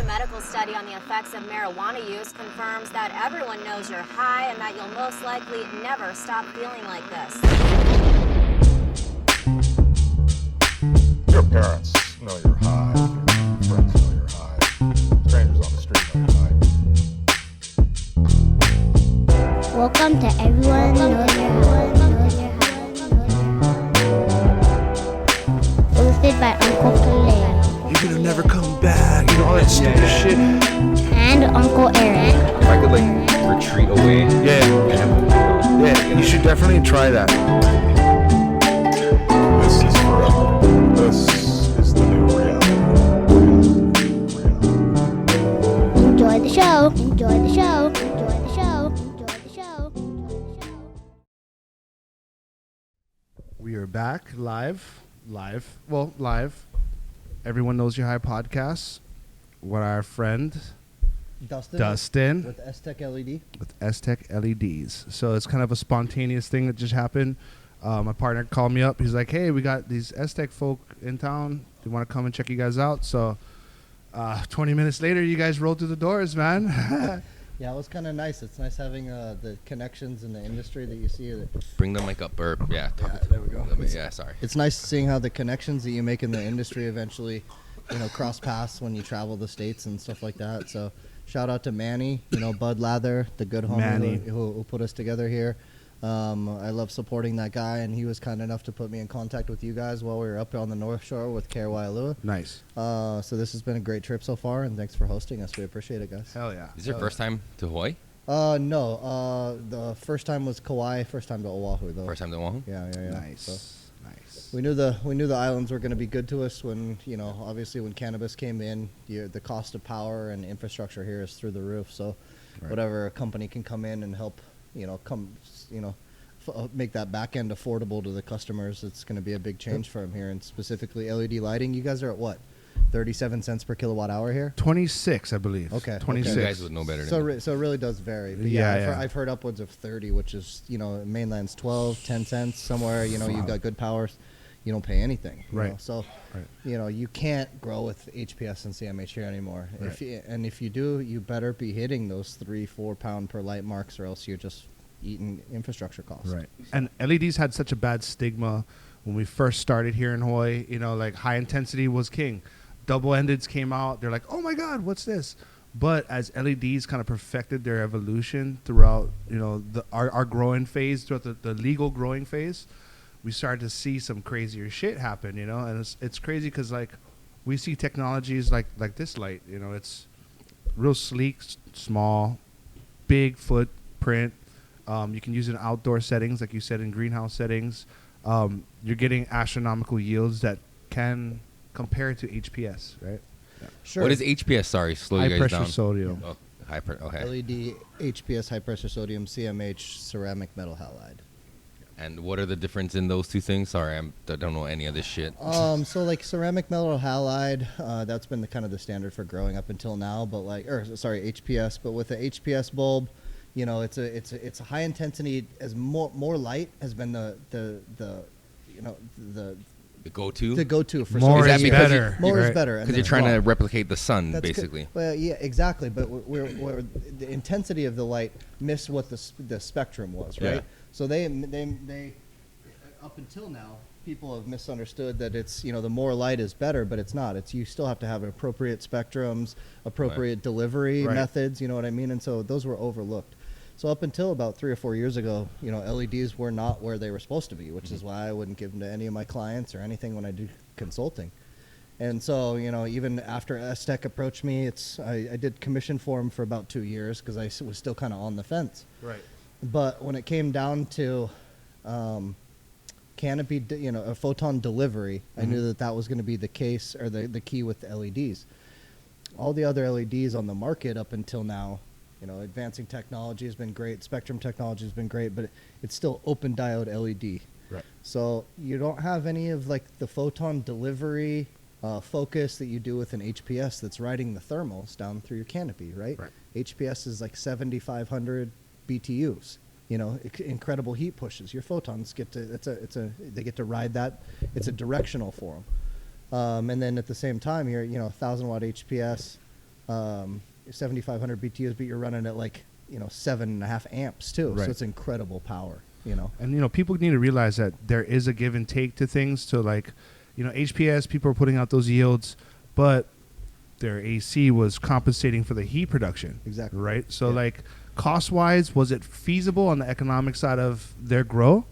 medical study on the effects of marijuana use confirms that everyone knows you're high and that you'll most likely never stop feeling like this. Your parents know you're high. Your friends know you're high. Strangers on the street know you're high. Welcome to Everyone Knows You're High. Hosted by Uncle Kalei. You're gonna never come back, you know, all that stupid shit. And Uncle Erik. If I could retreat away. Yeah, you should definitely try that. This is forever. This is the new reality. Enjoy the show. Enjoy the show. Enjoy the show. Enjoy the show. Enjoy the show. We are back live. Everyone Knows Your High podcast. With our friend Dustin with Esttech LED. with Esttech LEDs. So it's kind of a spontaneous thing that just happened. My partner called me up. He's like, "Hey, we got these Esttech folk in town. They want to come and check you guys out." So 20 minutes later, you guys rolled through the doors, man. Yeah, it was kind of nice. It's nice having the connections in the industry that you see. Bring the mic up, or There we go. Sorry. It's nice seeing how the connections that you make in the industry eventually, cross paths when you travel the states and stuff like that. So shout out to Manny, Bud Lather, the good homie who put us together here. I love supporting that guy, and he was kind enough to put me in contact with you guys while we were up on the North Shore with Karawaialua. Nice. So this has been a great trip so far, and thanks for hosting us. We appreciate it, guys. Hell yeah. Is this your first time to Hawaii? No. The first time was Kauai. First time to Oahu, though. First time to Oahu? Yeah. Nice. So Nice. we knew the islands were going to be good to us when obviously when cannabis came in, the cost of power and infrastructure here is through the roof. So Right. whatever a company can come in and help, make that back end affordable to the customers, it's going to be a big change for them here. And specifically LED lighting, you guys are at what, 37 cents per kilowatt hour here? 26, I believe. Okay. 26. You guys would know better than me. So it really does vary. But Yeah. I've heard upwards of 30, which is, mainland's 12, 10 cents. Somewhere, you've got good powers, you don't pay anything. Right. So, Right. you can't grow with HPS and CMH here anymore. Right. If you do, you better be hitting those 3-4 pound per light marks, or else you're just eating infrastructure costs. Right. And LEDs had such a bad stigma when we first started here in Hawaii. High intensity was king. Double-endeds came out. They're like, "Oh my God, what's this?" But as LEDs kind of perfected their evolution throughout, our growing phase, throughout the legal growing phase, we started to see some crazier shit happen. And it's crazy because we see technologies like this light. It's real sleek, small, big footprint. You can use it in outdoor settings, like you said, in greenhouse settings. You're getting astronomical yields that can compare to HPS, right? Yeah. Sure. What is HPS? Sorry, slow you High guys pressure down. sodium. Oh, okay. LED, HPS, high pressure sodium, CMH, ceramic metal halide. And what are the difference in those two things? Sorry, I don't know any of this shit. So ceramic metal halide, that's been the standard for growing up until now. But HPS. But with the HPS bulb, it's a high intensity. As more light has been the go-to? The go-to for More so is many better. years. More Right. is better. Because you're trying to replicate the sun, basically. Well, yeah, exactly. But we're the intensity of the light missed what the spectrum was, right? Yeah. So they up until now, people have misunderstood that it's the more light is better, but it's not. It's you still have to have appropriate spectrums, appropriate delivery methods. You know what I mean? And so those were overlooked. So up until about 3 or 4 years ago, LEDs were not where they were supposed to be, which is why I wouldn't give them to any of my clients or anything when I do consulting. And so, even after Esttech approached me, I did commission for them for about 2 years because I was still kind of on the fence. Right. But when it came down to canopy, a photon delivery, I knew that was going to be the case or the key with the LEDs. All the other LEDs on the market up until now, advancing technology has been great, spectrum technology has been great, but it's still open diode LED. Right. So you don't have any of the photon delivery focus that you do with an HPS that's riding the thermals down through your canopy, right? HPS is 7,500 BTUs. Incredible heat pushes. Your photons get to they get to ride that. It's a directional for them. And then at the same time, you're 1,000 watt HPS, 7,500 BTUs, but you're running at like 7.5 amps too. Right. So it's incredible power. And people need to realize that there is a give and take to things. So like, HPS, people are putting out those yields, but their AC was compensating for the heat production. Exactly. Right. So like, cost wise, was it feasible on the economic side of their grow?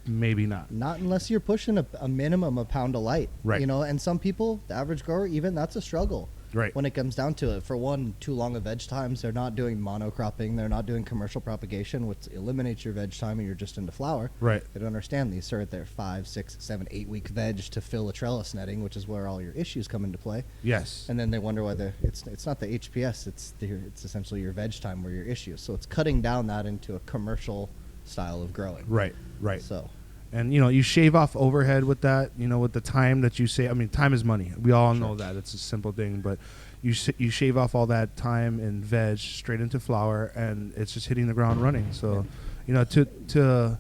Maybe not. Not unless you're pushing a minimum a pound of light. Right. And some people, the average grower, even that's a struggle. Right. When it comes down to it, for one, too long of veg times. They're not doing monocropping. They're not doing commercial propagation, which eliminates your veg time, and you're just into flower. Right. They don't understand these. Are at their 5, 6, 7, 8 week veg to fill a trellis netting, which is where all your issues come into play. Yes. And then they wonder why it's not the HPS. It's essentially your veg time where your issues. So it's cutting down that into a commercial style of growing. Right. Right. So. And you shave off overhead with that. With the time that you save. I mean, time is money. We all know that. It's a simple thing, but you shave off all that time and veg straight into flower, and it's just hitting the ground running. So, to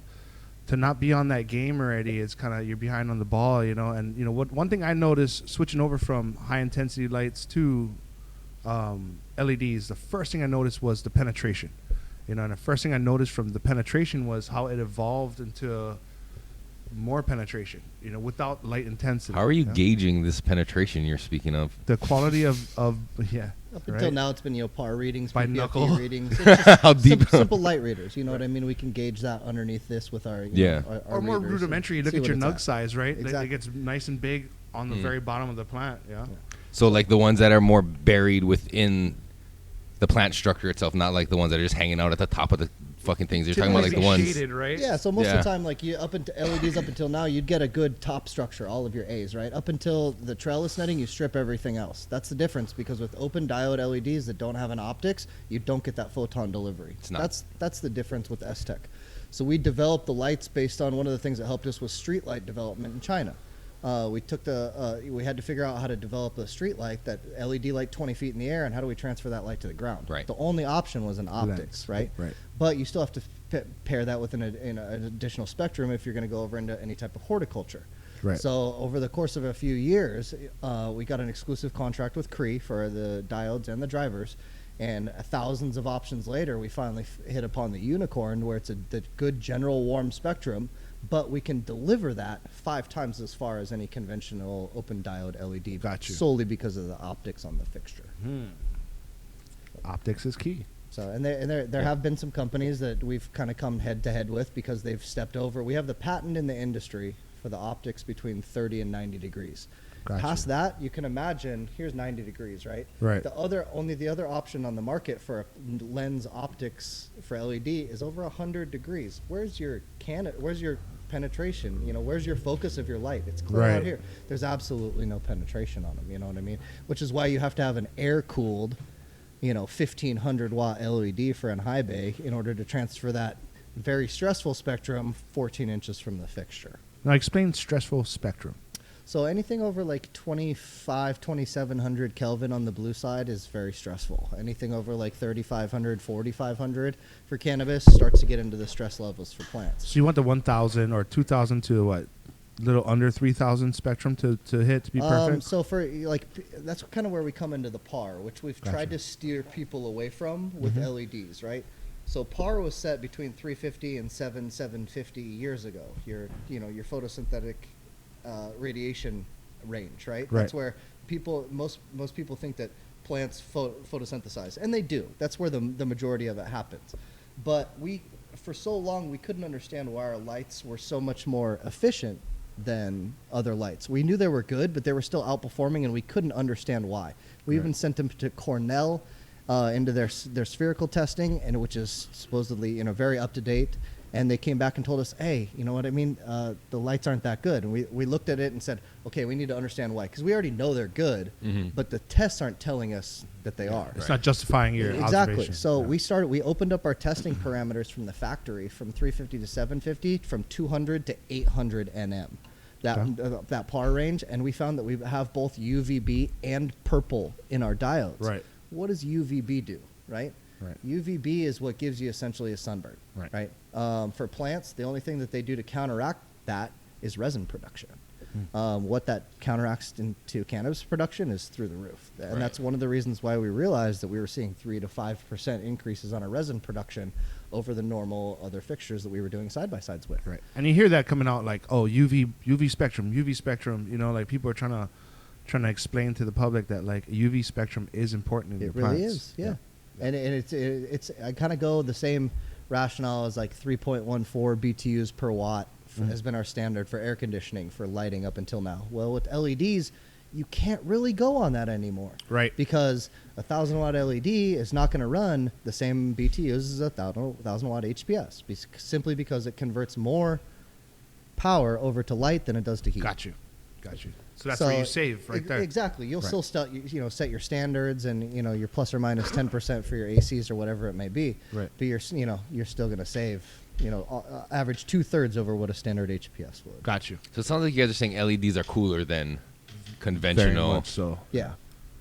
not be on that game already, it's kind of you're behind on the ball. And one thing I noticed switching over from high intensity lights to LEDs, the first thing I noticed was the penetration. And the first thing I noticed from the penetration was how it evolved into more penetration, without light intensity. How are you gauging this penetration you're speaking of? The quality of yeah. Up until now, it's been par readings, by PPFD knuckle readings. It's just How deep? Simple light readers. You know what I mean? We can gauge that underneath this with our our or more readers rudimentary. You and look see at your what nug it's size, right? Exactly. It gets nice and big on the very bottom of the plant. Yeah. So like the ones that are more buried within the plant structure itself, not like the ones that are just hanging out at the top of the fucking things. You're talking about like the ones shaded, right? Yeah, so most of the time, like up into LEDs up until now, you'd get a good top structure, all of your A's, right? Up until the trellis netting, you strip everything else. That's the difference, because with open diode LEDs that don't have an optics, you don't get that photon delivery. It's not. That's the difference with Esttech. So we developed the lights based on one of the things that helped us was street light development in China. We had to figure out how to develop a street light, that LED light 20 feet in the air, and how do we transfer that light to the ground. Right. The only option was an optics, right? Right. But you still have to pair that with an additional spectrum if you're going to go over into any type of horticulture. Right. So over the course of a few years, we got an exclusive contract with Cree for the diodes and the drivers. And thousands of options later, we finally hit upon the unicorn, where it's the good general warm spectrum, but we can deliver that 5 times as far as any conventional open diode LED. Gotcha. Solely because of the optics on the fixture. Optics is key. So there have been some companies that we've kind of come head to head with because they've stepped over. We have the patent in the industry for the optics between 30 and 90 degrees. Gotcha. Past that, you can imagine, here's 90 degrees, right? Right. The other option on the market for lens optics for LED is over 100 degrees. Where's your penetration? Where's your focus of your light? It's clear out here. There's absolutely no penetration on them, you know what I mean? Which is why you have to have an air-cooled 1,500 watt LED for an high bay in order to transfer that very stressful spectrum 14 inches from the fixture. Now explain stressful spectrum. So anything over like 2,700 Kelvin on the blue side is very stressful. Anything over like 3,500, 4,500 for cannabis starts to get into the stress levels for plants. So you want the 1,000 or 2,000 to what? Little under 3,000 spectrum to hit to be perfect? So for that's kind of where we come into the PAR, which we've tried to steer people away from with LEDs, right? So PAR was set between 350 and 750 years ago. Your photosynthetic radiation range, right? That's where most people think that plants photosynthesize, and they do. That's where the majority of it happens. But for so long, we couldn't understand why our lights were so much more efficient than other lights. We knew they were good, but they were still outperforming, and we couldn't understand why. We even sent them to Cornell into their spherical testing, and which is supposedly very up to date. And they came back and told us, hey, you know what I mean? The lights aren't that good. And we looked at it and said, okay, we need to understand why. Because we already know they're good, but the tests aren't telling us that they are. It's not justifying your Exactly. observation. So we opened up our testing parameters from the factory from 350 to 750, from 200 to 800 nm. That PAR range. And we found that we have both UVB and purple in our diodes. Right. What does UVB do, right? Right. UVB is what gives you essentially a sunburn, right? For plants, the only thing that they do to counteract that is resin production. what that counteracts into cannabis production is through the roof. And Right. that's one of the reasons why we realized that we were seeing 3 to 5% increases on our resin production over the normal other fixtures that we were doing side-by-sides with. Right. And you hear that coming out like, oh, UV spectrum, you know, like people are trying to explain to the public that like UV spectrum is important in your It really plants. is, yeah. And it's I kind of go the same rationale as like 3.14 BTUs per watt has been our standard for air conditioning for lighting up until now. Well, with LEDs, you can't really go on that anymore. Right. Because a 1,000 watt LED is not going to run the same BTUs as a 1,000 watt HPS, simply because it converts more power over to light than it does to heat. Got you. So that's where you save right there. Exactly. You'll Right. still set your standards and your plus or minus 10% for your ACs or whatever it may be. Right. But you're still going to save average 2/3 over what a standard HPS would. Got you. So it sounds like you guys are saying LEDs are cooler than Very conventional. much so. Yeah.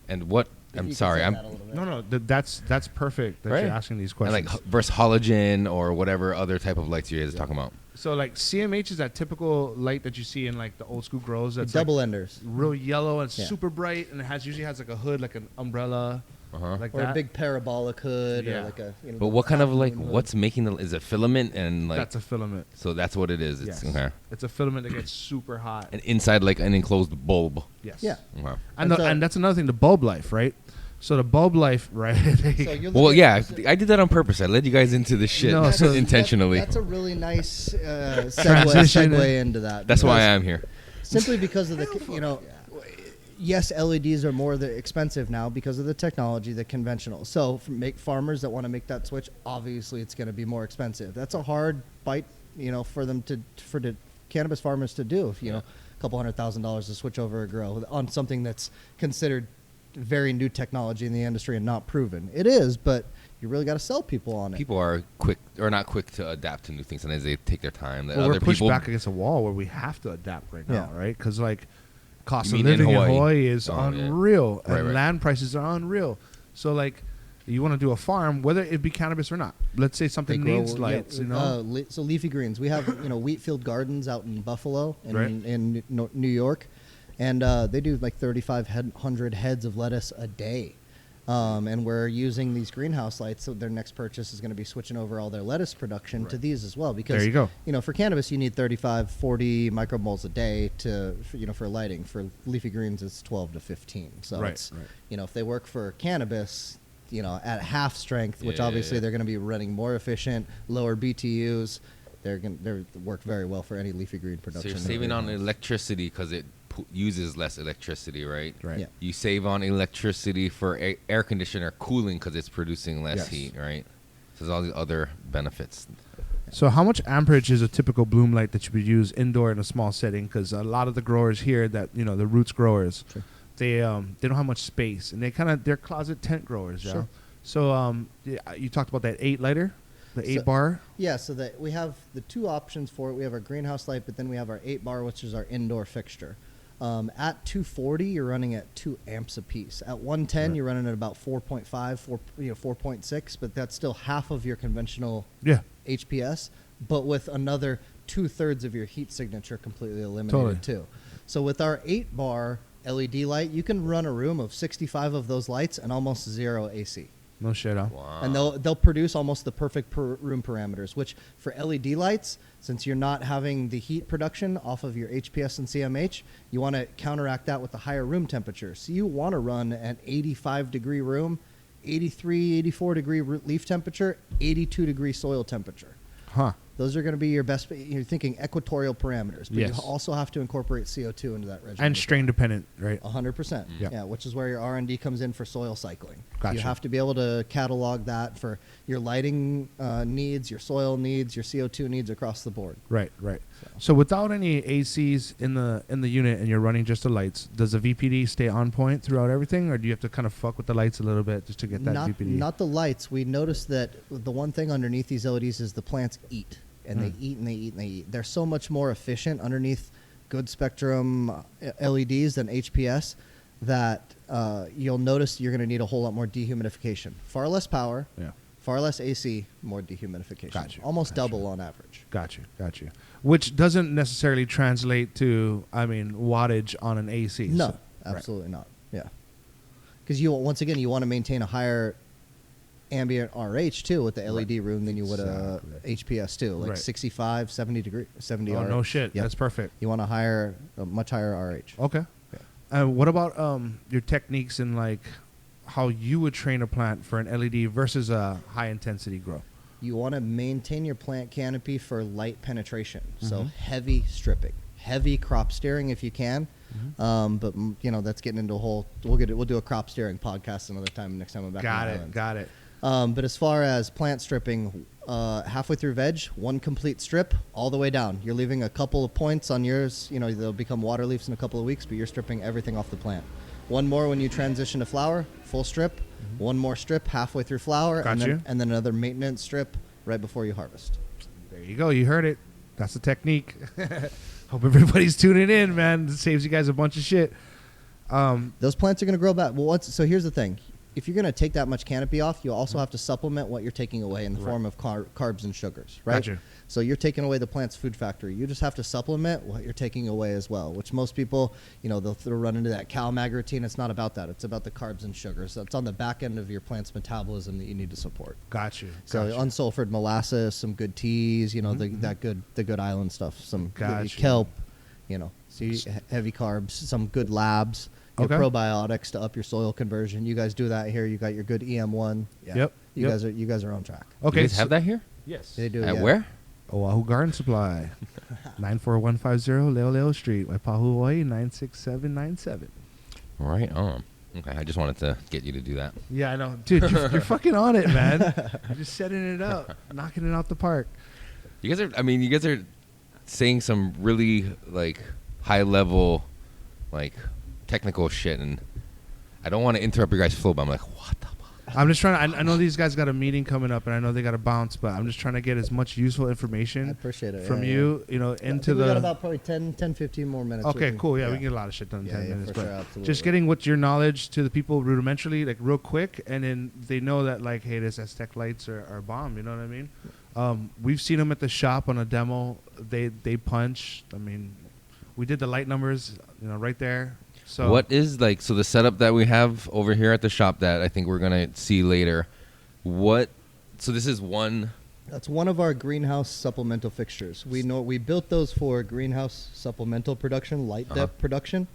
And what? If I'm you could sorry. say I'm that a little bit. No, that's perfect that Right. you're asking these and questions. like versus halogen or whatever other type of lights you guys are talking about. So like CMH is that typical light that you see in like the old school grows that's Double like enders. real yellow and Yeah. super bright and it usually has like a hood like an umbrella like Or that. a big parabolic hood Yeah. or like a But what kind of like hood. what's making the? Is it filament and like? That's a filament. So that's what it is. It's Yes. okay. It's a filament that gets super hot. And inside like an enclosed bulb. Yes. Yeah. Okay. And, And so- and that's another thing, the bulb life, right? So the bulb life, right? So you're Well, looking yeah, at- I did that on purpose. I led you guys into this shit No, so- intentionally. That's a really nice Transition. segue into that. That's why because- I'm here. Simply because of yes, LEDs are more expensive now because of the technology, the conventional. So farmers that want to make that switch, obviously it's going to be more expensive. That's a hard bite, for the cannabis farmers to do. If a couple $100,000 to switch over a grow on something that's considered very new technology in the industry and not proven. It is, but you really got to sell people on it. People are quick or not quick to adapt to new things, and as they take their time, that Well, other we're pushed people back against a wall where we have to adapt right now, Yeah. right? Because like cost You of mean in living in Hawaii? Hawaii is Oh, yeah. unreal, Right, and right. land prices are unreal. So like, you want to do a farm, whether it be cannabis or not. Let's say something needs lights, So leafy greens. We have wheat field gardens out in Buffalo and Right. in New York, and they do like 3,500 heads of lettuce a day. And we're using these greenhouse lights. So their next purchase is going to be switching over all their lettuce production to these as well. Because There you go. for cannabis, you need 35, 40 micromoles a day for lighting. For leafy greens, it's 12 to 15. So Right, it's right. if they work for cannabis, at half strength, which Yeah, obviously yeah. they're going to be running more efficient, lower BTUs. They work very well for any leafy green So production. you're saving on electricity because it uses less electricity, right? Right. Yeah. You save on electricity for air conditioner cooling because it's producing less Yes. heat, right? So there's all these other benefits. So how much amperage is a typical bloom light that you would use indoor in a small setting? Because a lot of the growers here that the roots growers, Sure. they don't have much space, and they're closet tent growers. Yeah. Sure. So you talked about that 8 lighter, the 8 So- bar. Yeah, so that we have the two options for it. We have our greenhouse light, but then we have our 8 bar, which is our indoor fixture. At 240, you're running at 2 amps a piece. At 110, Right. you're running at about 4.5, 4.6, but that's still half of your conventional Yeah. HPS, but with another 2/3 of your heat signature completely eliminated too. So with our 8 bar LED light, you can run a room of 65 of those lights and almost 0 AC. No shit, huh? Wow. And they'll produce almost the perfect room parameters, which for LED lights, since you're not having the heat production off of your HPS and CMH, you want to counteract that with the higher room temperature. So you want to run an 85-degree room, 83, 84-degree leaf temperature, 82-degree soil temperature. Huh. Those are going to be your best. You're thinking equatorial parameters, but Yes. you also have to incorporate CO2 into that regimen. And strain dependent, right? 100%. Yeah. Yeah, which is where your R&D comes in for soil cycling. Gotcha. You have to be able to catalog that for your lighting needs, your soil needs, your CO2 needs across the board. Right, right. So without any ACs in the unit and you're running just the lights, does the VPD stay on point throughout everything, or do you have to kind of fuck with the lights a little bit just to get that VPD? Not the lights. We noticed that the one thing underneath these LEDs is the plants eat. And they eat and they eat and they eat. They're so much more efficient underneath good spectrum LEDs than HPS that you'll notice you're going to need a whole lot more dehumidification. Far less power, Yeah. Far less AC, more dehumidification. Gotcha. Almost double on average. Got you. Which doesn't necessarily translate to, wattage on an AC. No, so- absolutely not. Yeah. Because you want to maintain a higher ambient RH too with the LED room than you would a HPS too, like 65, 70 degree, 70 Oh, RH. no shit. Yep. That's perfect. You want a much higher RH. Okay. What about your techniques in like how you would train a plant for an LED versus a high intensity grow? You want to maintain your plant canopy for light penetration. So heavy stripping, heavy crop steering if you can. But that's getting into a whole. We'll do a crop steering podcast another time. Next time I'm back. Got it. But as far as plant stripping, halfway through veg, one complete strip all the way down. You're leaving a couple of points on yours. They'll become water leaves in a couple of weeks, but you're stripping everything off the plant. One more when you transition to flower, full strip. One more strip halfway through flower, and then another maintenance strip right before you harvest. There you go. You heard it. That's the technique. Hope everybody's tuning in, man. It saves you guys a bunch of shit. Those plants are going to grow back. Well, so here's the thing. If you're going to take that much canopy off, you also have to supplement what you're taking away in the form of carbs and sugars, right? Gotcha. So you're taking away the plant's food factory. You just have to supplement what you're taking away as well, which most people, they'll run into that CalMag routine. It's not about that. It's about the carbs and sugars. It's on the back end of your plant's metabolism that you need to support. Got you. So unsulfured molasses, some good teas, the good island stuff, some good kelp, heavy carbs, some good labs. Probiotics to up your soil conversion. You guys do that here. You got your good EM1. Yeah. Yep. You guys are on track. Okay. You guys have that here? Yes. They do. At yeah. where? Oahu Garden Supply, 94150 Leo Street, Waipahu, Hawaii, 96797. Right on. Okay, I just wanted to get you to do that. Yeah, I know. Dude, you're fucking on it, man. You're just setting it up, knocking it out the park. You guys are saying some really, high level, technical shit, and I don't want to interrupt your guys' flow, but I'm like, what the fuck? I'm just trying to, I know these guys got a meeting coming up, and I know they got to bounce, but I'm just trying to get as much useful information from you, into we got about probably 10, 15 more minutes. Okay, cool. Yeah, we can get a lot of shit done in 10 minutes. For But sure, absolutely. just getting what's your knowledge to the people rudimentarily, real quick, and then they know that, hey, this Esttech lights are bomb. You know what I mean? We've seen them at the shop on a demo. They punch. I mean, we did the light numbers, right there. So what is so the setup that we have over here at the shop that I think we're gonna see later? So this is one. That's one of our greenhouse supplemental fixtures. We built those for greenhouse supplemental production, light depth production.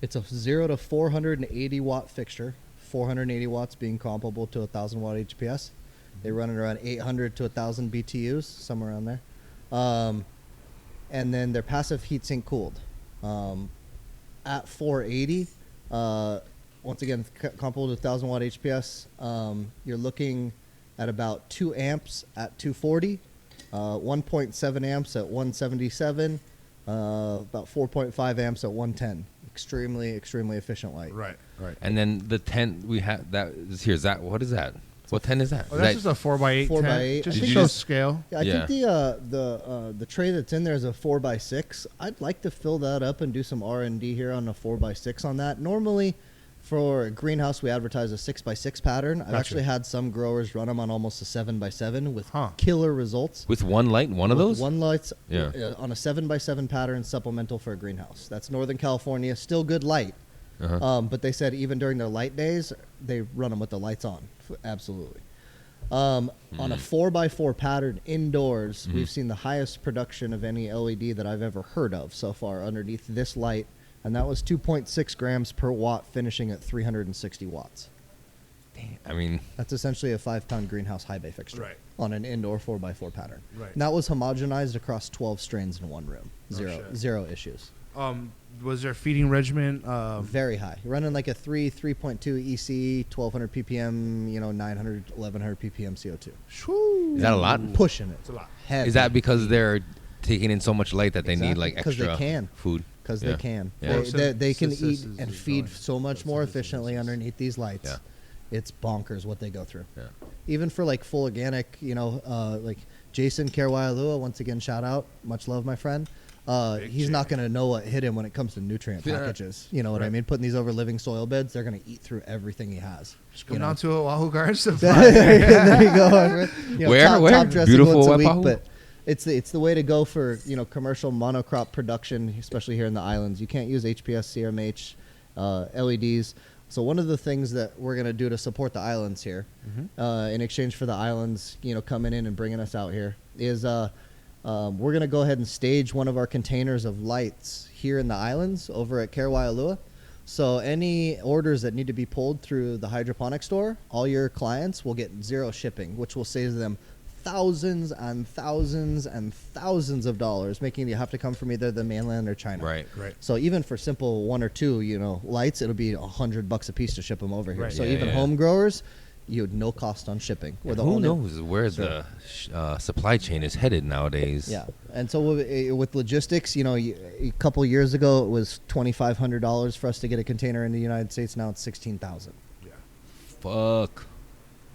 It's a 0 to 480 watt fixture. 480 watts being comparable to 1,000 watt HPS. They run at around 800 to 1,000 BTUs, somewhere around there. And then they're passive heatsink cooled. At 480, once again, comparable to 1,000 watt HPS, you're looking at about 2 amps at 240, 1.7 amps at 177, about 4.5 amps at 110. Extremely efficient light. Right. And then the 10 we have that is here. Is that what is that? What 10 is that? Oh, that's just a 4x8. 4x8. Just Did to you show just- scale. I think the tray that's in there is a 4x6. I'd like to fill that up and do some R&D here on a 4x6 on that. Normally, for a greenhouse, we advertise a 6x6 pattern. I've actually had some growers run them on almost a 7x7 with killer results. With one light, one of those? One light's Yeah. On a 7x7 pattern supplemental for a greenhouse. That's Northern California, still good light. But they said even during their light days, they run them with the lights on. Absolutely. On a 4x4 pattern indoors, we've seen the highest production of any LED that I've ever heard of so far underneath this light, and that was 2.6 grams per watt, finishing at 360 watts. I mean, That's essentially a 5-pound greenhouse high bay fixture on an indoor 4x4 pattern. Right. And that was homogenized across 12 strains in one room. Zero issues. Was there feeding regimen? Very high. You're running like a 3.2 EC, 1200 ppm, 900, 1100 ppm CO2. is that a lot? Pushing it. It's a lot. Heavy. Is that because they're taking in so much light that they need Because extra they can. food? Because Yeah. they can. Yeah. They can eat Synthesis and is feed going. so much more efficiently underneath these lights. Yeah. It's bonkers what they go through. Yeah. Even for full organic, like Jason Kerwailua, once again, shout out. Much love, my friend. he's not going to know what hit him when it comes to nutrient packages. You know what I mean? Putting these over living soil beds, they're going to eat through everything he has. Just come down to a Wahoo Garden Supply. There you go. You know, Where? top dressing Beautiful once a week, Wahoo? but it's the way to go for commercial monocrop production, especially here in the islands. You can't use HPS, CMH, LEDs. So one of the things that we're going to do to support the islands here, in exchange for the islands, coming in and bringing us out here, is we're going to go ahead and stage one of our containers of lights here in the islands over at Karawaialua. So any orders that need to be pulled through the hydroponic store, all your clients will get 0 shipping, which will save them thousands and thousands and thousands of dollars, making you have to come from either the mainland or China. Right. So even for simple 1 or 2, lights, it'll be $100 a piece to ship them over here. Right. So Yeah, even yeah. home growers, you had no cost on shipping. We're the Who only- knows where the supply chain is headed nowadays? Yeah, and so with logistics, a couple years ago it was $2,500 for us to get a container in the United States. Now it's $16,000. Yeah. Fuck.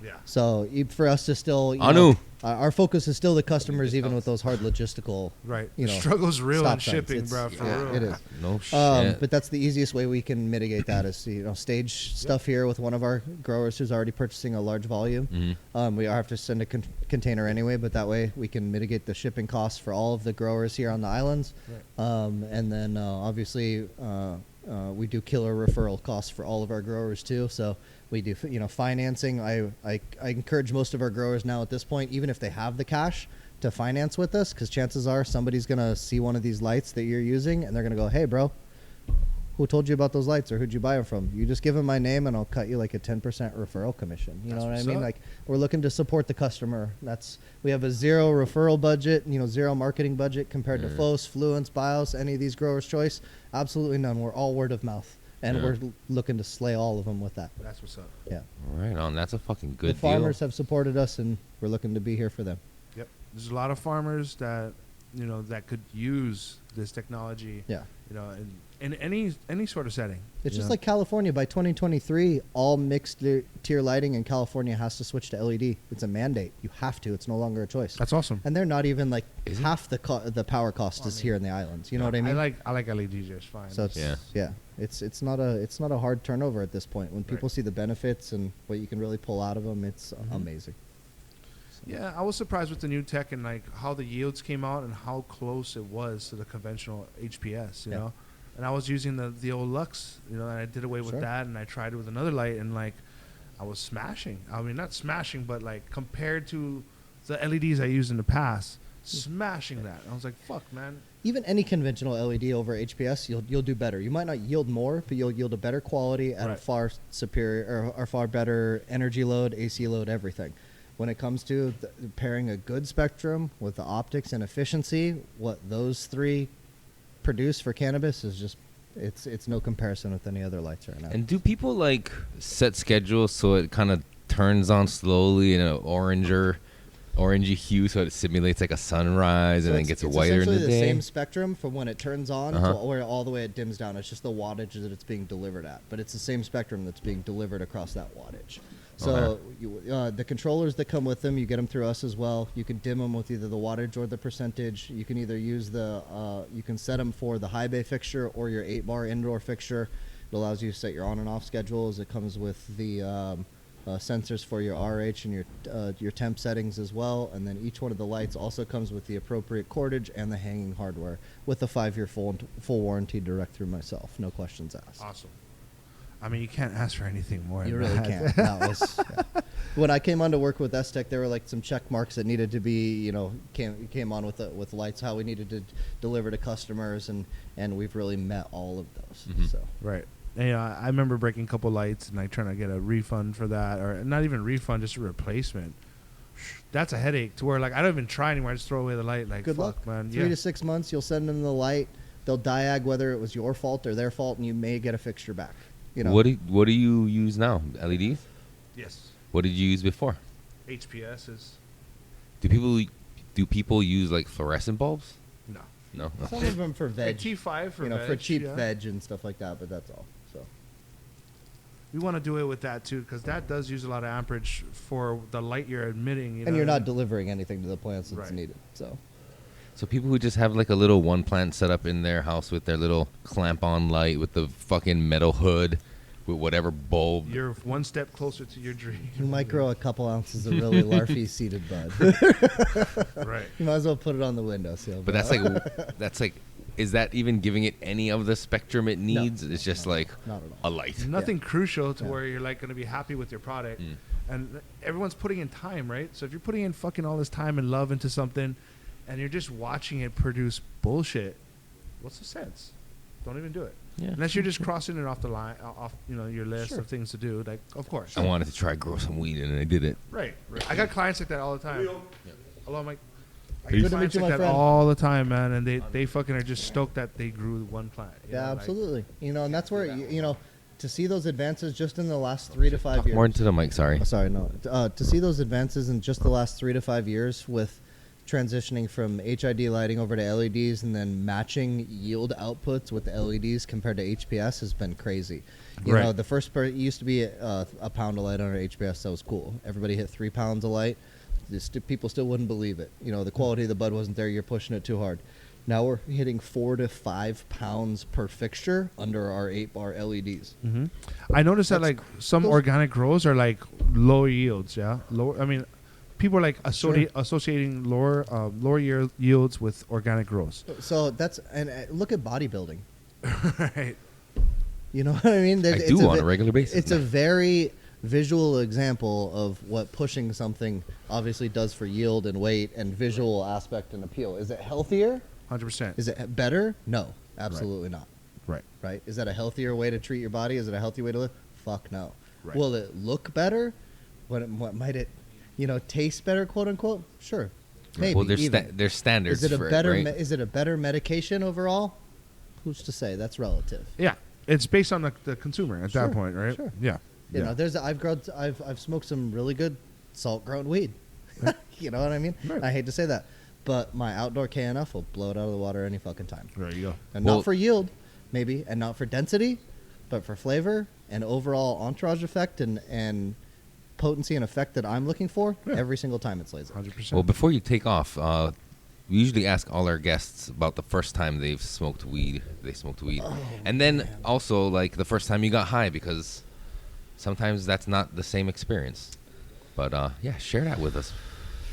Yeah. So for us to still, Anu. Our focus is still the customers, even with those hard logistical. Right. The struggle's real in stop signs. shipping, It's- bro. For real. It is. No shit. But that's the easiest way we can mitigate that is stage stuff here with one of our growers who's already purchasing a large volume. We have to send a container anyway, but that way we can mitigate the shipping costs for all of the growers here on the islands. Right. And then obviously we do killer referral costs for all of our growers too. So we do financing. I encourage most of our growers now at this point, even if they have the cash, to finance with us, because chances are somebody's going to see one of these lights that you're using and they're going to go, hey bro, who told you about those lights, or who'd you buy them from? You just give them my name and I'll cut you like a 10% referral commission. You know what I mean? up. Like, we're looking to support the customer. We have a 0 referral budget, 0 marketing budget compared to FOS, Fluence, BIOS, any of these growers' choice. Absolutely none. We're all word of mouth. And we're looking to slay all of them with that. That's what's up. Yeah. Right on. That's a fucking good The farmers have supported us, and we're looking to be here for them. Yep. There's a lot of farmers that that could use this technology. Yeah. In any sort of setting. It's just like California. By 2023, all mixed tier lighting in California has to switch to LED. It's a mandate. You have to. It's no longer a choice. That's awesome. And they're not even like Is it? half the power cost is here in the islands. You know what I mean? I like LEDs just fine. So it's not a hard turnover at this point. When people see the benefits and what you can really pull out of them, it's amazing. Yeah, I was surprised with the new tech and like how the yields came out and how close it was to the conventional HPS, you know. And I was using the old Lux, and I did away with that, and I tried it with another light, and like I was smashing. I mean, not smashing, but like compared to the LEDs I used in the past, smashing that. I was like, fuck, man. Even any conventional LED over HPS, you'll do better. You might not yield more, but you'll yield a better quality at a far superior or far better energy load, AC load, everything. When it comes to pairing a good spectrum with the optics and efficiency, what those three produce for cannabis is just it's no comparison with any other lights right now. And do people like set schedules so it kind of turns on slowly in an orangey hue, so it simulates like a sunrise and then gets whiter in the day? It's day? the same spectrum from when it turns on to where all the way it dims down. It's just the wattage that it's being delivered at, but it's the same spectrum that's being delivered across that wattage. So the controllers that come with them, you get them through us as well. You can dim them with either the wattage or the percentage. You can either use you can set them for the high bay fixture or your 8-bar indoor fixture. It allows you to set your on and off schedules. It comes with the sensors for your RH and your temp settings as well. And then each one of the lights also comes with the appropriate cordage and the hanging hardware with a 5-year full warranty direct through myself. No questions asked. Awesome. I mean, you can't ask for anything more. You really can't. That was, when I came on to work with Esttech, there were like some check marks that needed to be, came on with lights, how we needed to deliver to customers, and we've really met all of those. So Right. And, I remember breaking a couple lights and like trying to get a refund for that, or not even refund, just a replacement. That's a headache to where like I don't even try anymore. I just throw away the light. Like, good fuck, luck, man. 3 to 6 months, you'll send them the light. They'll diag whether it was your fault or their fault, and you may get a fixture back. What do you use now? LEDs? Yes. What did you use before? HPS is Do people use like fluorescent bulbs? No. Some of them for veg. T5 for for veg, cheap yeah. veg and stuff like that, but that's all. So We want to do it with that too, because that does use a lot of amperage for the light you're emitting. and you're not delivering anything to the plants that's needed. So So people who just have like a little one plant set up in their house with their little clamp on light with the fucking metal hood with whatever bulb. You're one step closer to your dream. You might grow a couple ounces of really larfy seeded bud. Right. You might as well put it on the windowsill. But that's like, is that even giving it any of the spectrum it needs? It's just like not at all. a light. Nothing crucial to where you're like going to be happy with your product. And everyone's putting in time, right? So if you're putting in fucking all this time and love into something and you're just watching it produce bullshit, what's the sense? Don't even do it. Yeah. Unless you're just crossing it off the line, off your list of things to do. Like, of course. I wanted to try grow some weed and I did it. Right. I got clients like that all the time. Hello, Mike. I Good get to meet clients you, like my that friend. all the time, man, and they fucking are just stoked that they grew one plant. You Yeah, know, like- absolutely. And that's where, to see those advances just in the last 3 to 5 Talk years. more into the mic, sorry. Oh, sorry, no. To see those advances in just the last 3 to 5 years with transitioning from HID lighting over to LEDs and then matching yield outputs with the LEDs compared to HPS has been crazy. You Right. know, the first part used to be a pound of light on our HPS. That was cool. Everybody hit 3 pounds of light. People still wouldn't believe it. The quality of the bud wasn't there. You're pushing it too hard. Now we're hitting 4 to 5 pounds per fixture under our 8-bar LEDs. Mm-hmm. I noticed that That's- like some those- organic grows are like lower yields. Yeah, lower. I mean, people are like associating lower yields with organic grows. So look at bodybuilding. Right. You know what I mean? I do on a regular basis. It's a very visual example of what pushing something obviously does for yield and weight and visual aspect and appeal. Is it healthier? 100%. Is it better? No, absolutely not. Right. Right? Is that a healthier way to treat your body? Is it a healthy way to live? Fuck no. Right. Will it look better? What might it, taste better, quote unquote? Sure. Maybe. Well, there's even. there's standards Is it a for better? it, right? Is it a better medication overall? Who's to say? That's relative. Yeah, it's based on the consumer at Sure, that point, right? sure. Yeah. You know, I've smoked some really good salt grown weed. You know what I mean? Right. I hate to say that, but my outdoor KNF will blow it out of the water any fucking time. There you go. And Well- not for yield, maybe, and not for density, but for flavor and overall entourage effect and potency and effect that I'm looking for every single time it's laser. 100%. Well, before you take off, we usually ask all our guests about the first time they've smoked weed. And then also like the first time you got high, because sometimes that's not the same experience. But yeah, share that with us.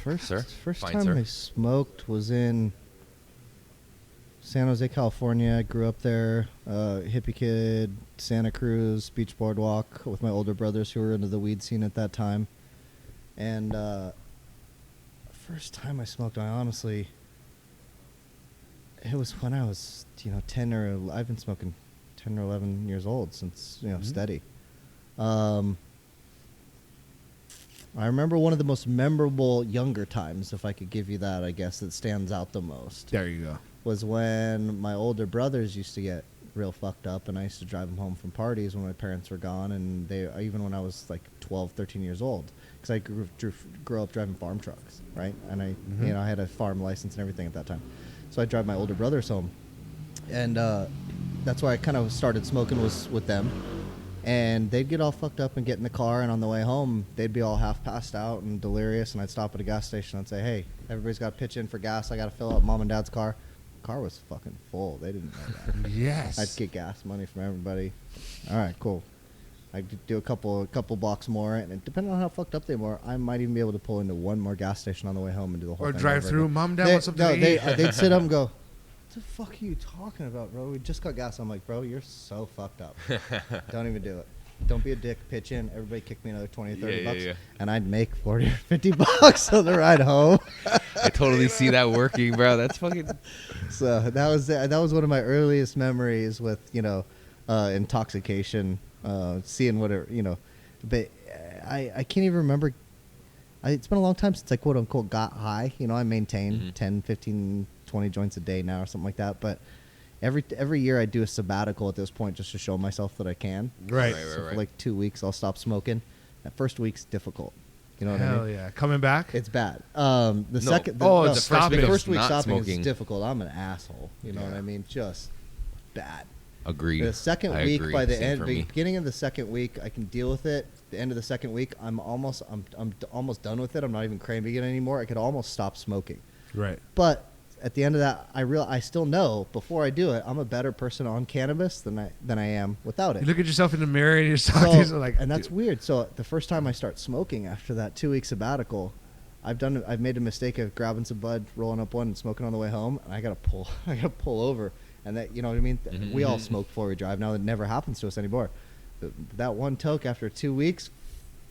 First Fine, time sir. I smoked was in San Jose, California. I grew up there, hippie kid, Santa Cruz, Beach Boardwalk with my older brothers who were into the weed scene at that time. And first time I smoked, it was when I was, 10 or I've been smoking 10 or 11 years old since, steady. I remember one of the most memorable younger times, if I could give you that, I guess, that stands out the most, there you go. was when my older brothers used to get real fucked up, and I used to drive them home from parties when my parents were gone, and even when I was like 12, 13 years old, because I grew up driving farm trucks, right? And I had a farm license and everything at that time. So I'd drive my older brothers home, and that's why I kind of started smoking was with them. And they'd get all fucked up and get in the car, and on the way home, they'd be all half passed out and delirious, and I'd stop at a gas station and say, hey, everybody's got to pitch in for gas. I got to fill up Mom and Dad's car. Car was fucking full. They didn't know that. Yes. I'd get gas money from everybody. All right, cool. I'd do a couple blocks more, and depending on how fucked up they were, I might even be able to pull into one more gas station on the way home and do the whole Or thing drive over through. again. Mom, Dad, wants something to eat. They'd sit up and go, what the fuck are you talking about, bro? We just got gas. I'm like, bro, you're so fucked up. Don't even do it. Don't be a dick. Pitch in. Everybody kick me another 20 or 30 bucks. Yeah. And I'd make 40 or 50 bucks on the ride home. I totally see that working, bro. That's fucking. So that was one of my earliest memories with, intoxication, seeing what it, but I can't even remember. It's been a long time since I quote unquote got high. I maintain 10, 15, 20 joints a day now or something like that. But every year I do a sabbatical at this point just to show myself that I can. Right. So for like 2 weeks I'll stop smoking. That first week's difficult. You know what I Hell mean? yeah. Coming back? It's bad. The first week not stopping smoking. is difficult. I'm an asshole. You know what Yeah. I mean? Just bad. Agreed. The second I week, agree. by the Same end, for me. beginning of the second week, I can deal with it. The end of the second week, I'm almost done with it. I'm not even craving it anymore. I could almost stop smoking. Right. But at the end of that, I still know before I do it, I'm a better person on cannabis than I am without it. You look at yourself in the mirror and you're talking like, and that's weird. So the first time I start smoking after that 2-week sabbatical, I've made a mistake of grabbing some bud, rolling up one, and smoking on the way home, and I gotta pull over, and that, you know what I mean. We all smoke before we drive. Now it never happens to us anymore. That one toke after 2 weeks,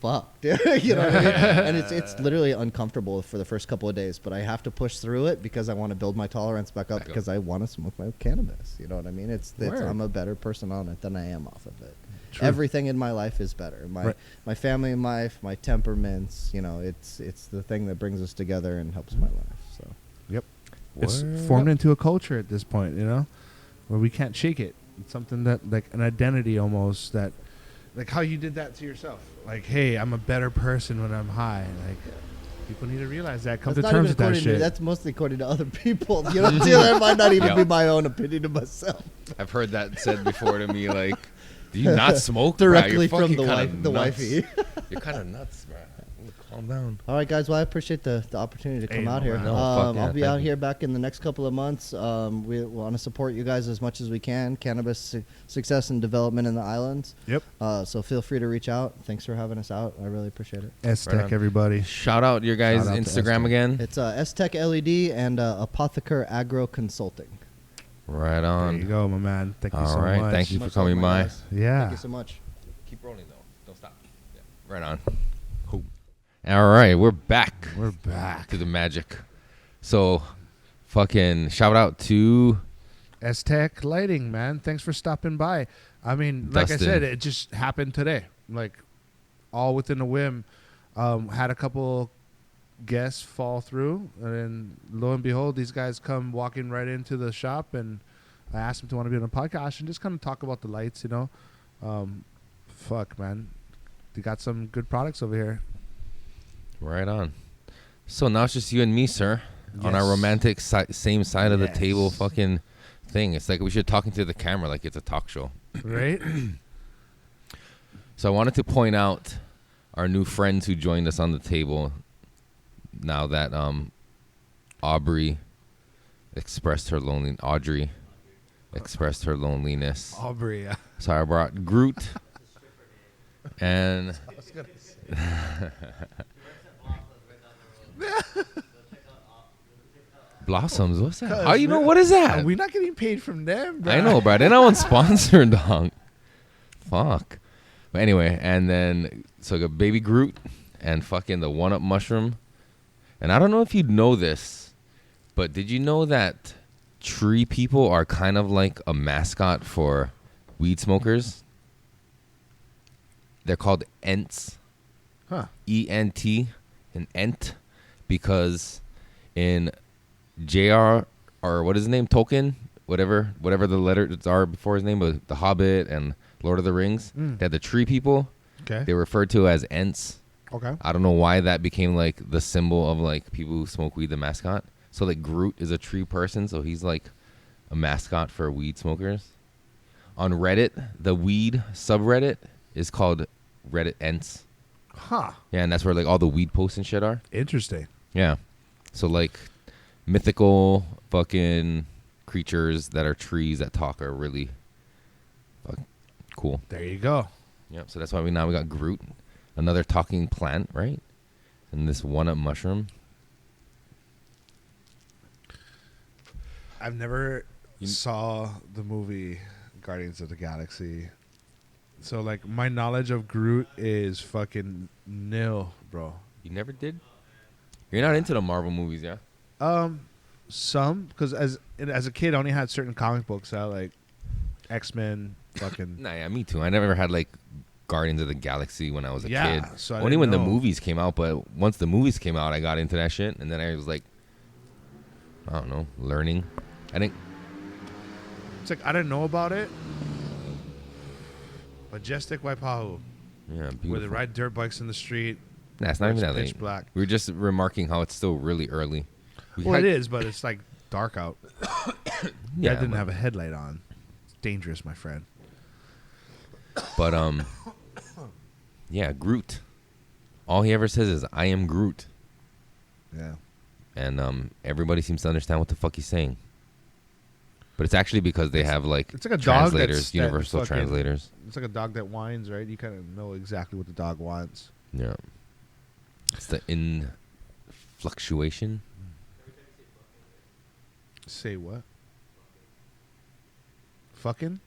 fuck, dude. You know what I mean? And it's literally uncomfortable for the first couple of days, but I have to push through it because I want to build my tolerance back up because I want to smoke my cannabis. You know what I mean? It's I'm a better person on it than I am off of it. True. Everything in my life is better. My family life, my temperaments, you know, it's the thing that brings us together and helps my life. So yep. It's formed into a culture at this point, you know, where we can't shake it. It's something that, like, an identity almost, that, like how you did that to yourself. Like, hey, I'm a better person when I'm high. Like, people need to realize that. Come to terms with that shit. That's mostly according to other people. You know, that might not even be my own opinion of myself. I've heard that said before to me, like, do you not smoke? Directly bro? from the wifey. You're kind of nuts, bro. Calm down. All right, guys. Well, I appreciate the opportunity to come out here. No, I'll be out here back in the next couple of months. We want to support you guys as much as we can. Cannabis success and development in the islands. Yep. So feel free to reach out. Thanks for having us out. I really appreciate it. Esttech, Right everybody. Shout out your guys' Shout out to Instagram Esttech. again. It's Esttech LED and Apotheker Agro Consulting. Right There on. you go, my man. Thank you All so right. much. Thank you for Much coming love, my by. guys. Yeah. Thank you so much. Keep rolling though. Don't stop. Yeah. Right on. Cool. All right, we're back. We're back. To the magic. So, fucking shout out to Esttech Lighting, man. Thanks for stopping by. I mean, like Dustin. I said, it just happened today. Like, all within a whim. Had a couple guests fall through, and then lo and behold, these guys come walking right into the shop, and I asked them to want to be on a podcast and just kind of talk about the lights, you know. Fuck, man. They got some good products over here. Right on. So now it's just you and me, sir, on our Yes. romantic same side of the Yes. table fucking thing. It's like we should talk into the camera like it's a talk show. Right? So I wanted to point out our new friends who joined us on the table now that Audrey expressed her loneliness. Aubrey. Yeah. So I brought Groot and Blossoms. What's that? How you know what is that? Are we not getting paid from them, bro? I know, bro. They're not one sponsored, dog. Fuck. But anyway, and then so I got Baby Groot and fucking the one-up mushroom. And I don't know if you know this, but did you know that tree people are kind of like a mascot for weed smokers? They're called Ents. Huh. E-N-T, an Ent, because in J.R. or what is his name, Tolkien, whatever the letters are before his name, but The Hobbit and Lord of the Rings, they had the tree people. Okay. They were referred to as Ents. Okay. I don't know why that became like the symbol of like people who smoke weed, the mascot. So like Groot is a tree person, so he's like a mascot for weed smokers. On Reddit, the weed subreddit is called Reddit Ents. Huh. Yeah, and that's where like all the weed posts and shit are. Interesting. Yeah. So like mythical fucking creatures that are trees that talk are really cool. There you go. Yep. So that's why we got Groot, another talking plant, right? And this one-up mushroom. I've never saw the movie Guardians of the Galaxy. So, like, my knowledge of Groot is fucking nil, bro. You never did? You're not into the Marvel movies, yeah? Some, because as a kid, I only had certain comic books out, like X-Men, fucking... Nah, yeah, me too. I never had, like, Guardians of the Galaxy when I was a kid. So I Only didn't when the know. movies came out, but once the movies came out, I got into that shit, and then I was like, I don't know, learning. I think... It's like, I didn't know about it. Majestic Waipahu, Yeah, beautiful. where they ride dirt bikes in the street. Nah, it's not even It's that pitch late. black. We were just remarking how it's still really early. Well, it is, but it's, like, dark out. Yeah, I didn't but- have a headlight on. It's dangerous, my friend. But yeah, Groot. All he ever says is, "I am Groot," Yeah. and everybody seems to understand what the fuck he's saying. But it's actually because they have like it's like a dog translators, that universal fucking- translators. It's like a dog that whines, right? You kind of know exactly what the dog wants. Yeah. It's the influctuation. Say what? Fucking?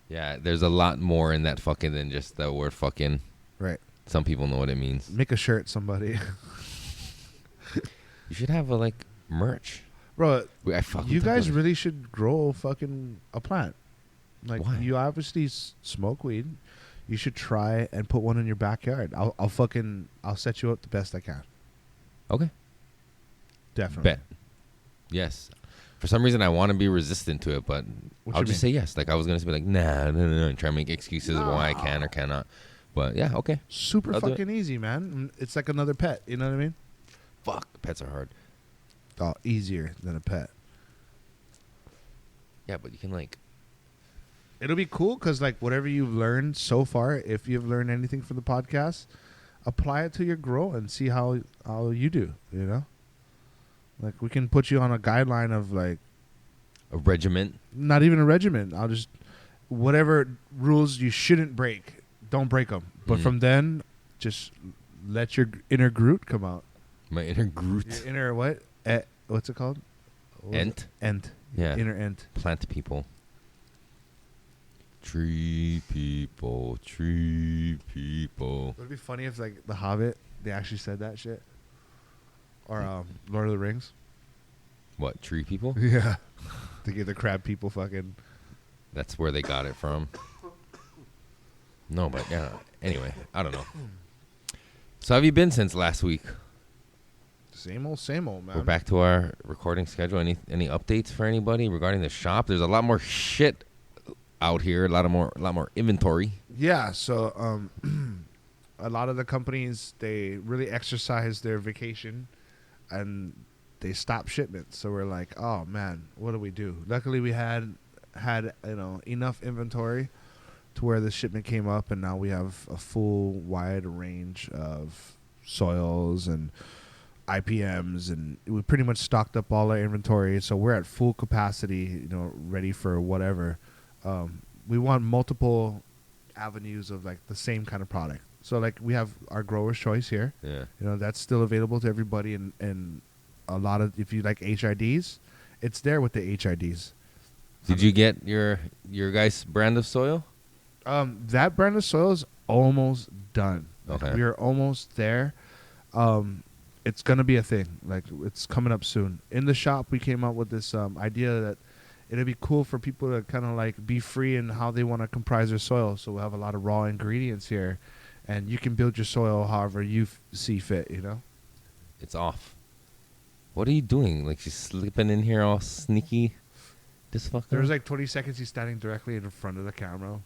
Yeah, there's a lot more in that fucking than just the word fucking. Right. Some people know what it means. Make a shirt, somebody. You should have a like merch. Bro, I fuck you with that guys place. really should grow fucking a plant. Like, Why? you obviously smoke weed. You should try and put one in your backyard. I'll set you up the best I can. Okay. Definitely. Bet. Yes. For some reason, I want to be resistant to it, but What I'll you just say yes. Like I was gonna be like, nah, no, and try to make excuses of why I can or cannot. But yeah, okay. Super I'll do it. fucking easy, man. It's like another pet. You know what I mean? Fuck, pets are hard. Oh, easier than a pet. Yeah, but you can like. It'll be cool because, like, whatever you've learned so far, if you've learned anything from the podcast, apply it to your grow and see how you do, you know? Like, we can put you on a guideline of, like, A regiment. not even a regimen. I'll just, whatever rules you shouldn't break, don't break them. But Mm. from then, just let your inner Groot come out. My inner Groot. Your inner what? What's it called? What was Ent? it? Ent. Yeah. Inner ent. Plant people. Tree people. Tree people. Would it be funny if, like, The Hobbit, they actually said that shit? Or Lord of the Rings? What, tree people? Yeah. They give the crab people fucking... That's where they got it from. No, but yeah. Anyway, I don't know. So how have you been since last week? Same old, man. We're back to our recording schedule. Any updates for anybody regarding the shop? There's a lot more shit out here. A lot more inventory. Yeah, so a lot of the companies, they really exercise their vacation and they stop shipments. So we're like, oh man, what do we do? Luckily we had enough inventory to where the shipment came up, and now we have a full wide range of soils and IPMs, and we pretty much stocked up all our inventory. So we're at full capacity, ready for whatever. We want multiple avenues of like the same kind of product. So like we have our grower's choice here. Yeah. That's still available to everybody, and a lot of, if you like HIDs, it's there with the HIDs. Did you get your guys' brand of soil? That brand of soil is almost done. Like, Okay. we are almost there. It's gonna be a thing. Like, it's coming up soon. In the shop, we came up with this idea that it'd be cool for people to kind of like be free in how they want to comprise their soil. So we'll have a lot of raw ingredients here, and you can build your soil however you see fit. It's off. What are you doing? Like she's slipping in here all sneaky. This fucker. There was like 20 seconds he's standing directly in front of the camera,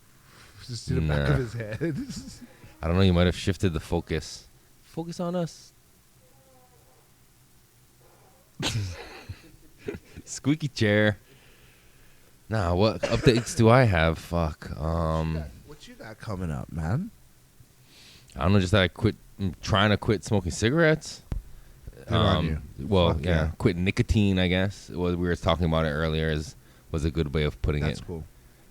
just to the back Nah. of his head. I don't know. You might have shifted the focus. Focus on us. Squeaky chair. Nah, what updates do I have? Fuck. What you got coming up, man? I don't know. Just that I'm trying to quit smoking cigarettes. Good on you. Well, Fuck yeah. yeah. Quit nicotine. I guess we were talking about it earlier. Was a good way of putting That's it. cool.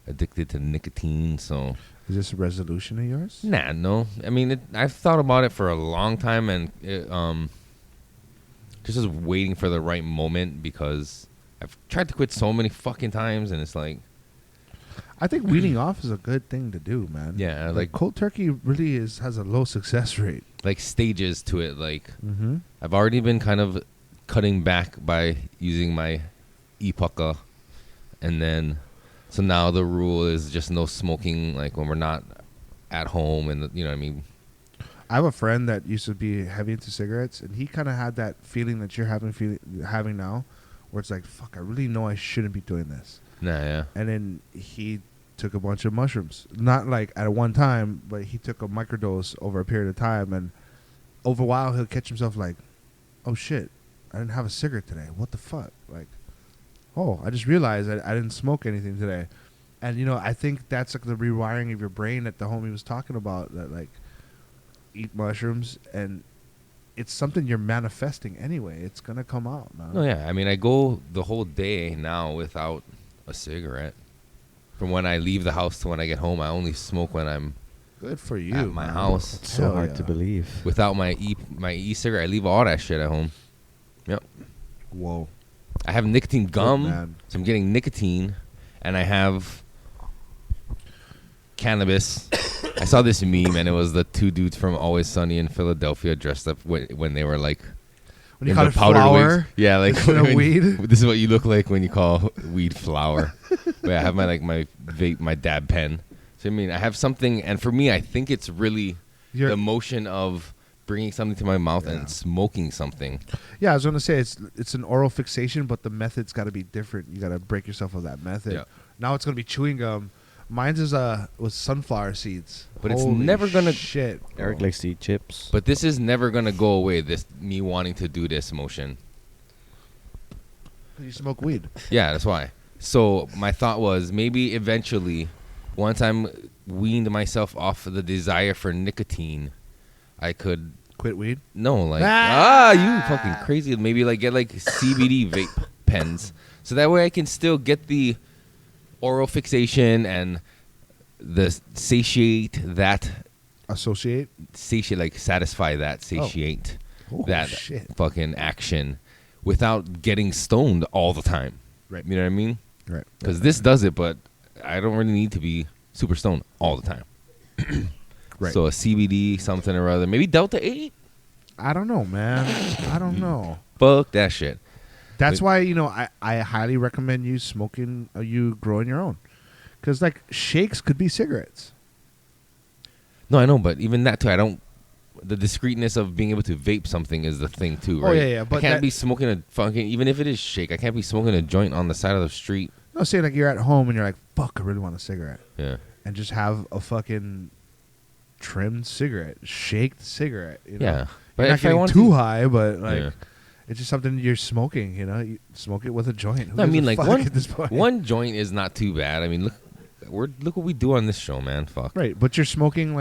Addicted to nicotine. So. Is this a resolution of yours? Nah, no. I mean, I've thought about it for a long time, and just was waiting for the right moment because I've tried to quit so many fucking times, and it's like, I think weaning off is a good thing to do, man. Yeah, like like- cold turkey really has a low success rate. like stages to it. Like Mm-hmm. I've already been kind of cutting back by using my e-pucka, and then so now the rule is just no smoking, like when we're not at home, and you know what I mean. I have a friend that used to be heavy into cigarettes, and he kind of had that feeling that you're having now, where it's like, fuck, I really know I shouldn't be doing this. Nah, yeah. And then he took a bunch of mushrooms, not like at one time, but he took a microdose over a period of time, and over a while he'll catch himself like, oh shit, I didn't have a cigarette today. What the fuck? Like, oh, I just realized I didn't smoke anything today. And I think that's like the rewiring of your brain that the homie was talking about, that like eat mushrooms and it's something you're manifesting anyway. It's gonna come out, man. No, yeah. I mean, I go the whole day now without a cigarette. From when I leave the house to when I get home, I only smoke when I'm Good for you. at my man. house. It's so Hell hard yeah. to believe. Without my e-cigarette, I leave all that shit at home. Yep. Whoa. I have nicotine gum, man. so I'm getting nicotine, and I have cannabis. I saw this meme, and it was the two dudes from Always Sunny in Philadelphia dressed up when they were like When you in call the it powder flower, wigs. Yeah, like instead of weed. This is what you look like when you call weed flower. But I have my vape, my dab pen. So I mean, I have something, and for me, I think it's really the motion of bringing something to my mouth and smoking something. Yeah, I was gonna say it's an oral fixation, but the method's got to be different. You got to break yourself of that method. Yeah. Now it's gonna be chewing gum. Mine's is with sunflower seeds. But it's Holy never gonna- shit. Eric likes to eat chips. But this is never gonna go away. This me wanting to do this motion. You smoke weed. Yeah, that's why. So my thought was maybe eventually, once I'm weaned myself off of the desire for nicotine, I could Quit weed. you fucking crazy. Maybe get CBD vape pens, so that way I can still get the oral fixation and the satisfy that Oh, shit. fucking action without getting stoned all the time. Right. You know what I mean? Right. Because this does it, but I don't really need to be super stoned all the time. Right. So a CBD something or other, maybe Delta 8. I don't know, man. I don't know. Fuck that shit. That's why I highly recommend you smoking. You growing your own, because shakes could be cigarettes. No, I know, but even that too, I don't. The discreetness of being able to vape something is the thing too, right? Oh, yeah. But I can't be smoking a fucking, even if it is shake, I can't be smoking a joint on the side of the street. No, say you're at home and you're like, fuck, I really want a cigarette, Yeah. and just have a fucking trimmed cigarette, shaked cigarette. You know? Yeah. But You're not if I getting want too to- high, but Yeah. it's just something you're smoking. You smoke it with a joint. Who No, I gives mean, a fuck at this point? one joint is not too bad. I mean, look what we do on this show, man. Fuck. Right, but you're smoking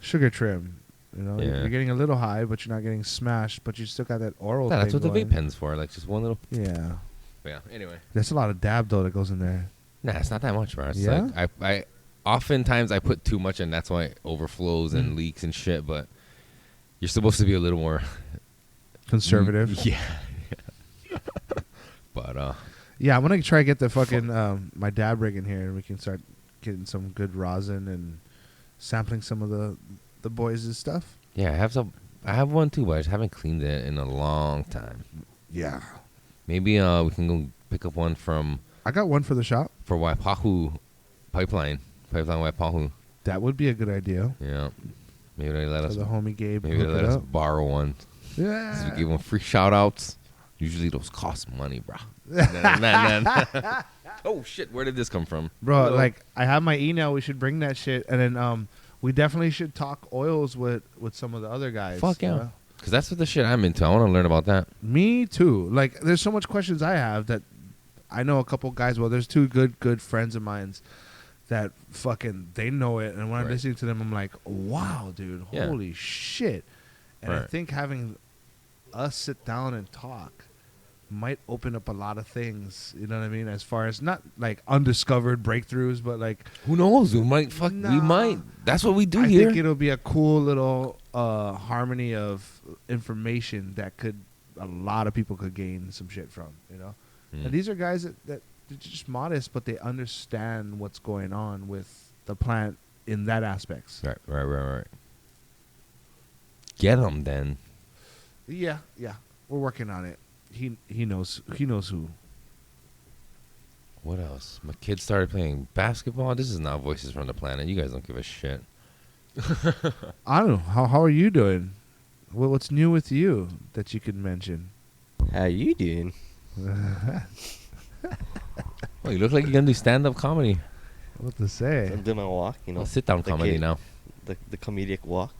sugar trim. Yeah. You're getting a little high, but you're not getting smashed. But you still got that oral. Yeah, that's thing what the going. vape pen's for. Just one little. Yeah, Yeah. Anyway. that's a lot of dab though that goes in there. Nah, it's not that much, bro. It's Yeah? I oftentimes I put too much, and that's why it overflows and leaks and shit. But you're supposed to be a little more Conservative. Yeah. But Yeah, I'm gonna try to get the fucking my dab rig in here, and we can start getting some good rosin and sampling some of the boys' stuff. yeah, I have one too, but I just haven't cleaned it in a long time. Yeah, Maybe we can go pick up one I got one for the shop. for Waipahu pipeline Waipahu. That would be a good idea. Yeah. Maybe they let For us. the homie Gabe. Maybe they hook let it us up. borrow one. We Yeah. give them free shout outs. Usually those cost money, bro. Nah. Oh shit! Where did this come from, Bro, Hello. I have my email. We should bring that shit, and then we definitely should talk oils with some of the other guys. Fuck yeah. you know? Because that's what the shit I'm into. I want to learn about that. Me too. There's so much questions I have that I know a couple guys. Well, there's two good friends of mine that fucking they know it, and when I'm Right. listening to them, I'm like, wow, dude, Yeah. holy shit. And I Right. think having us sit down and talk might open up a lot of things. You know what I mean? As far as not undiscovered breakthroughs, but Who knows? We might. We Nah. might. That's what we do I here. think it'll be a cool little harmony of information that a lot of people could gain some shit from, you know? Mm. And these are guys that they're just modest, but they understand what's going on with the plant in that aspects. Right. Get them then. Yeah. We're working on it. He knows who. What else? My kids started playing basketball. This is not Voices from the Planet. You guys don't give a shit. I don't know. How are you doing? What's new with you that you could mention? How you doing? Well, you look like you're gonna do stand-up comedy. What to say? I'm doing my walk, Well, sit-down the comedy kid- now. The comedic walk.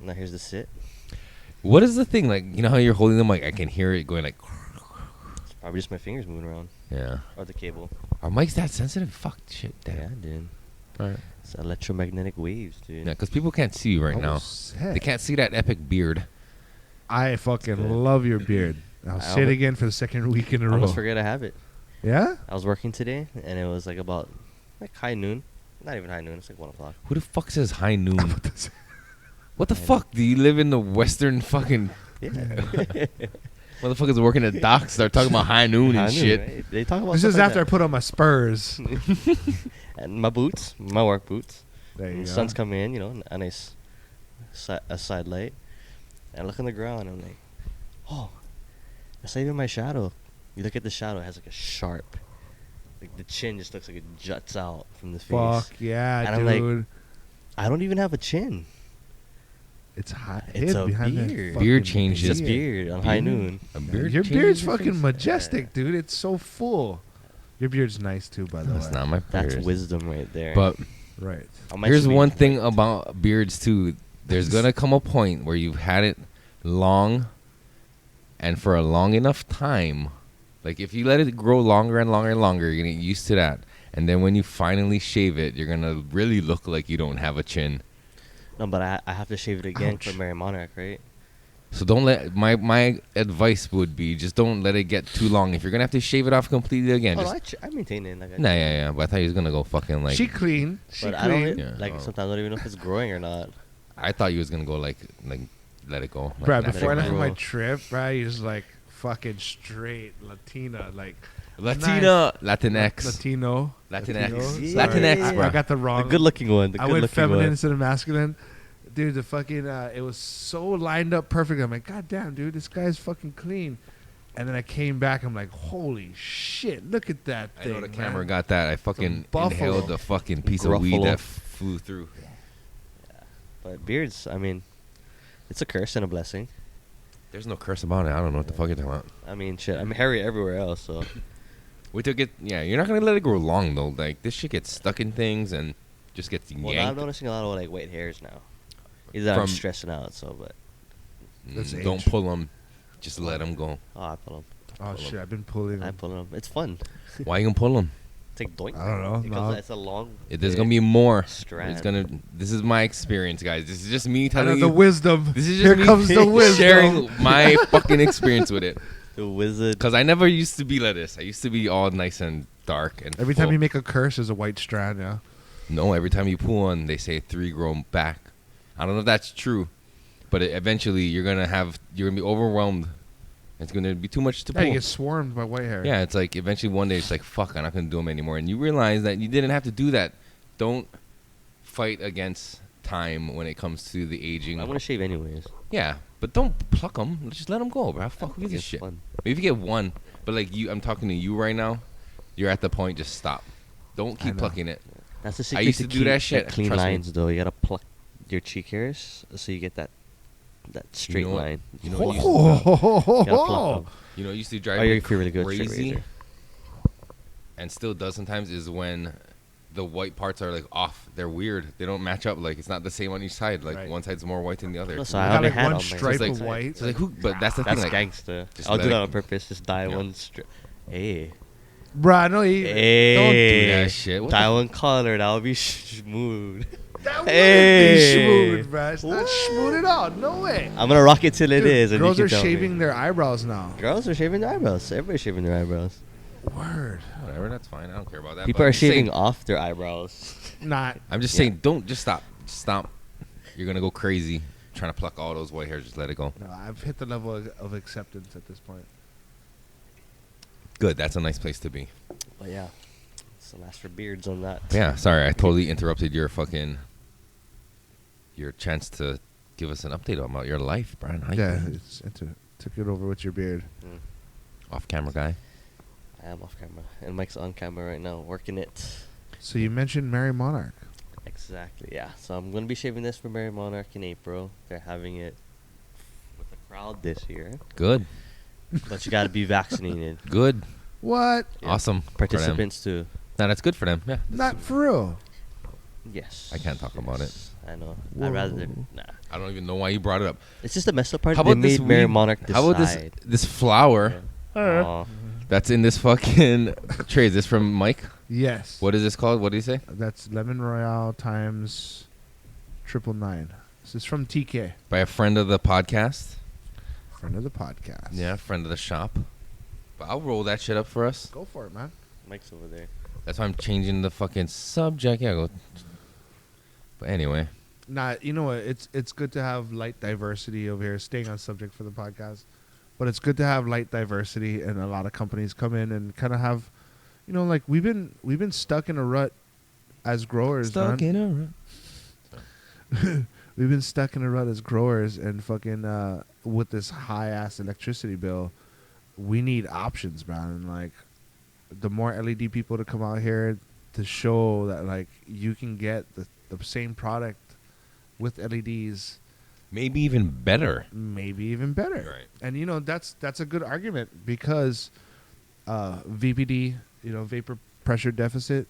Now here's the sit. What is the thing? You know how you're holding them? I can hear it going It's probably just my fingers moving around. Yeah. Or the cable. Are mics that sensitive? Fuck shit, Yeah, damn. dude. Right. It's electromagnetic waves, dude. Yeah, because people can't see you right now. Sick. They can't see that epic beard. I fucking love your beard. I'll say it again for the second week in a I row. almost forget I have it. Yeah? I was working today, and it was like about high noon. Not even high noon. It's like 1 o'clock. Who the fuck says high noon? What the fuck? Do you live in the western fucking... Yeah. Motherfuckers working at docks start talking about high noon High and noon, shit. right? They talk about This stuff is like after I that. put on my Spurs. And my boots, my work boots. There you The go. sun's coming in, a nice a side light. And I look on the ground, and I'm like, oh, that's not even my shadow. You look at the shadow, it has like a sharp, like the chin just looks like it juts out from the face. Fuck yeah, And I'm like, dude. I don't even have a chin. It's hot. It's a behind that beard. fucking Beard changes. It's just beard on high noon. A Yeah, beard your changes beard's your fucking face? majestic, dude. It's so full. Your beard's nice too, by the That's way. not my That's beard. wisdom right there. But Right. I might here's should be one thing white. about beards too. There's gonna come a point where you've had it long, and for a long enough time, like if you let it grow longer and longer and longer, you're gonna get used to that. And then when you finally shave it, you're gonna really look like you don't have a chin. No, but I have to shave it again Ouch. for Mary Monarch, right? So don't let my advice would be just don't let it get too long. If you're gonna have to shave it off completely again, Oh, just no, I maintain it. Like nah, yeah. But I thought he was gonna go fucking like. she clean. She But I clean. don't Yeah, like oh. sometimes I don't even know if it's growing or not. I thought you was gonna go like let it go. Like, Bruh, let before I it left grow. on my trip, bruh, you're just like fucking straight Latina, like Latina, nice. Latinx, Latino. Latinx, Yeah. Latinx, I, bro. I got the wrong. The good-looking one. The I went good-looking feminine one. instead of masculine. Dude, the fucking it was so lined up perfect. I'm like, God damn, dude, this guy's fucking clean. And then I came back. I'm like, holy shit, look at that I thing. know the man. camera got that. I fucking buffalo. inhaled the fucking piece of weed Gruffalo. that flew through. But beards, I mean, it's a curse and a blessing. There's no curse about it. I don't know what the fuck you're talking about. I mean, shit. I'm hairy everywhere else, so Wait till it get. Yeah, you're not gonna let it grow long though. Like this shit gets stuck in things and just gets well, now I'm yanked. noticing a lot of like white hairs now. Either that I'm From- stressing out, so but That's Don't age. pull them. Just let them go. I pull them. Oh shit, I've been pulling. I pull them. It's fun. Why you gonna pull them? It's like doink. I don't know, Because no. it's a long. There's gonna be more. Strand. It's gonna. This is my experience, guys. This is just me I know telling the you. wisdom. This is just Here me comes the wisdom. sharing my fucking experience with it. The wizard. Cause I never used to be like this. I used to be all nice and dark and. Every time full. you make a curse, there's a white strand. Yeah. No, every time you pull one, they say 3 grow back. I don't know if that's true, but eventually you're gonna be overwhelmed. It's gonna be too much to Yeah, pull. you get swarmed by white hair. Yeah, it's like eventually one day it's like fuck, I'm not gonna do them anymore, and you realize that you didn't have to do that. Don't fight against time when it comes to the aging. I want to shave anyways. Yeah, but don't pluck them. Just let them go, bro. Fuck who gives a It's shit. fun. Maybe if you get one, but like you, I'm talking to you right now. You're at the point. Just stop. Don't I keep know. plucking it. That's the secret. used to do keep that shit, Clean trust me. lines, though. You gotta pluck your cheek hairs so you get that straight know what? line. You know what used You gotta pluck them. You know, it used to drive Oh, me you feel really good. Straight crazy, razor. and still does sometimes, is when the white parts are like off. They're weird. They don't match up. Like it's not the same on each side. Like Right. one side's more white than the other. No, It's so weird. I got only like had one on my stripe like- of white. It's like who? But that's the That's thing. Like, gangster. just I'll let do that it- on purpose. Just dye Yeah. one strip. Hey. Bruh, I know you. Hey. Don't do that shit. What Dye the one color. That'll be smooth. That wouldn't Hey. be smooth, bruh. It's not What? smooth at all. No way. I'm gonna rock it till it Dude, is. and you girls can are tell me. shaving their eyebrows now. Girls are shaving their eyebrows. Everybody's shaving their eyebrows. Word. Whatever. That's fine. I don't care about that. People but are I'm just saying- shaving off their eyebrows. Not. I'm just Yeah. saying, don't just stop. Just stop. You're gonna go crazy trying to pluck all those white hairs. Just let it go. No, I've hit the level of acceptance at this point. Good. That's a nice place to be. But yeah, it's the last for beards on that. Yeah. Sorry, I totally interrupted your chance to give us an update about your life, Brian. How you Yeah, doing? took it over with your beard. Off camera guy. I am off camera, and Mike's on camera right now, working it. So you mentioned Mary Monarch. Exactly, yeah. So I'm gonna be shaving this for Mary Monarch in April. They're having it with a crowd this year, Good. but you gotta be vaccinated. Good. What? Yeah. Awesome. for them. Participants too. No, that's good for them. Yeah. Not for real. Yes. I can't talk about it. Yes, I know. Whoa. I'd rather nah. I don't even know why you brought it up. It's just the messed up part. How They about this made Mary weed- Monarch decide. How about this flower Aw. that's in this fucking tray? Is this from Mike? Yes. What is this called? What do you say? That's Lemon Royale times 999. This is from TK, By a friend of the podcast. friend of the podcast. Yeah, friend of the shop. But I'll roll that shit up for us. Go for it, man. Mike's over there. That's why I'm changing the fucking subject. Yeah, go. But anyway. Nah, you know what? It's good to have light diversity over here. Staying on subject for the podcast, but it's good to have light diversity, and a lot of companies come in and kind of have, you know, like we've been stuck in a rut as growers. Stuck in a rut. We've been stuck in a rut as growers, and fucking with this high ass electricity bill, we need options, man. And like, the more LED people to come out here to show that like you can get the same product with LEDs, Maybe even better. maybe even better. Right. And you know that's a good argument because VPD, you know, vapor pressure deficit,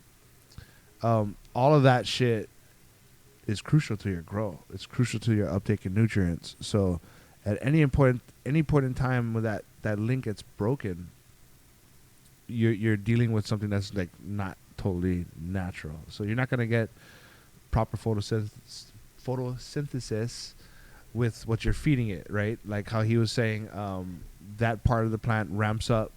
all of that shit is crucial to your growth. It's crucial to your uptake of nutrients. So at any point in time when that link gets broken, you're dealing with something that's like not totally natural. So you're not gonna get proper photosynthesis with what you're feeding it, right? Like how he was saying, that part of the plant ramps up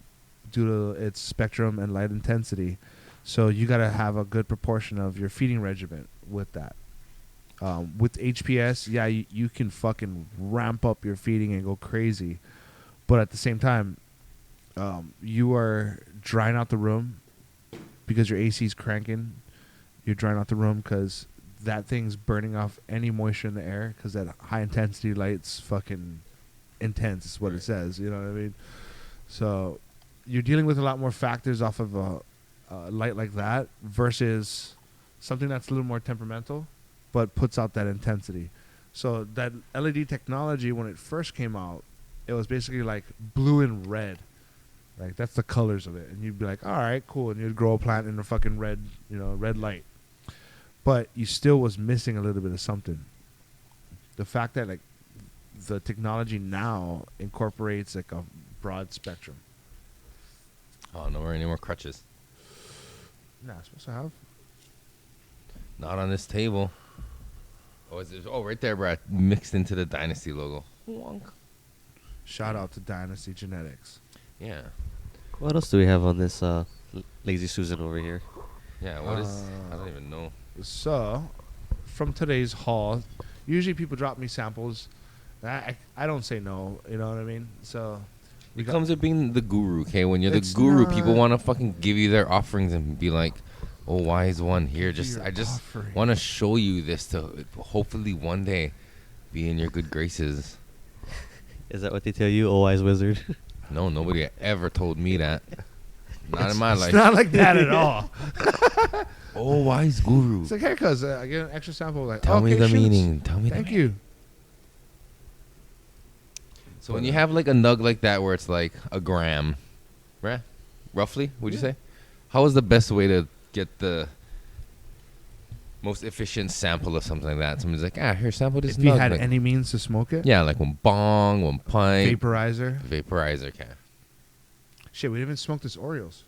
due to its spectrum and light intensity. So you got to have a good proportion of your feeding regimen with that. With HPS, yeah, you can fucking ramp up your feeding and go crazy. But at the same time, you are drying out the room because your AC is cranking. You're drying out the room because that thing's burning off any moisture in the air because that high intensity light's fucking intense is what it says. You know what I mean? So you're dealing with a lot more factors off of a light like that versus something that's a little more temperamental but puts out that intensity. So that LED technology, when it first came out, it was basically like blue and red. Like that's the colors of it. And you'd be like, all right, cool. And you'd grow a plant in a fucking red, you know, red light. But you still was missing a little bit of something. The fact that like the technology now incorporates like a broad spectrum. Oh, no more any more crutches. Nah, it's supposed to have. Not on this table. Oh, is it? Oh, right there, Brad. Mixed into the Dynasty logo. Wonk. Shout out to Dynasty Genetics. Yeah. What else do we have on this Lazy Susan over here? Yeah, what is... I don't even know. So, from today's haul, usually people drop me samples. I don't say no, you know what I mean? So, It comes with being the guru, okay? When you're the guru, people want to fucking give you their offerings and be like, oh, why is one here? I just want to show you this to hopefully one day be in your good graces. Is that what they tell you, oh wise wizard? No, nobody ever told me that. Not in my life. It's not like that at all. Oh, wise guru. It's like, hey, cuz I get an extra sample. Like, Tell me okay, the shoots. meaning. Tell me Thank the meaning. you. So when you have like a nug like that where it's like a gram, right? Roughly, would you say? How is the best way to get the most efficient sample of something like that? Somebody's like, here, sample this If you nug. had like, any means to smoke it, yeah, like one bong, one pint. vaporizer. Vaporizer, okay. Shit, we didn't even smoke this Oreos.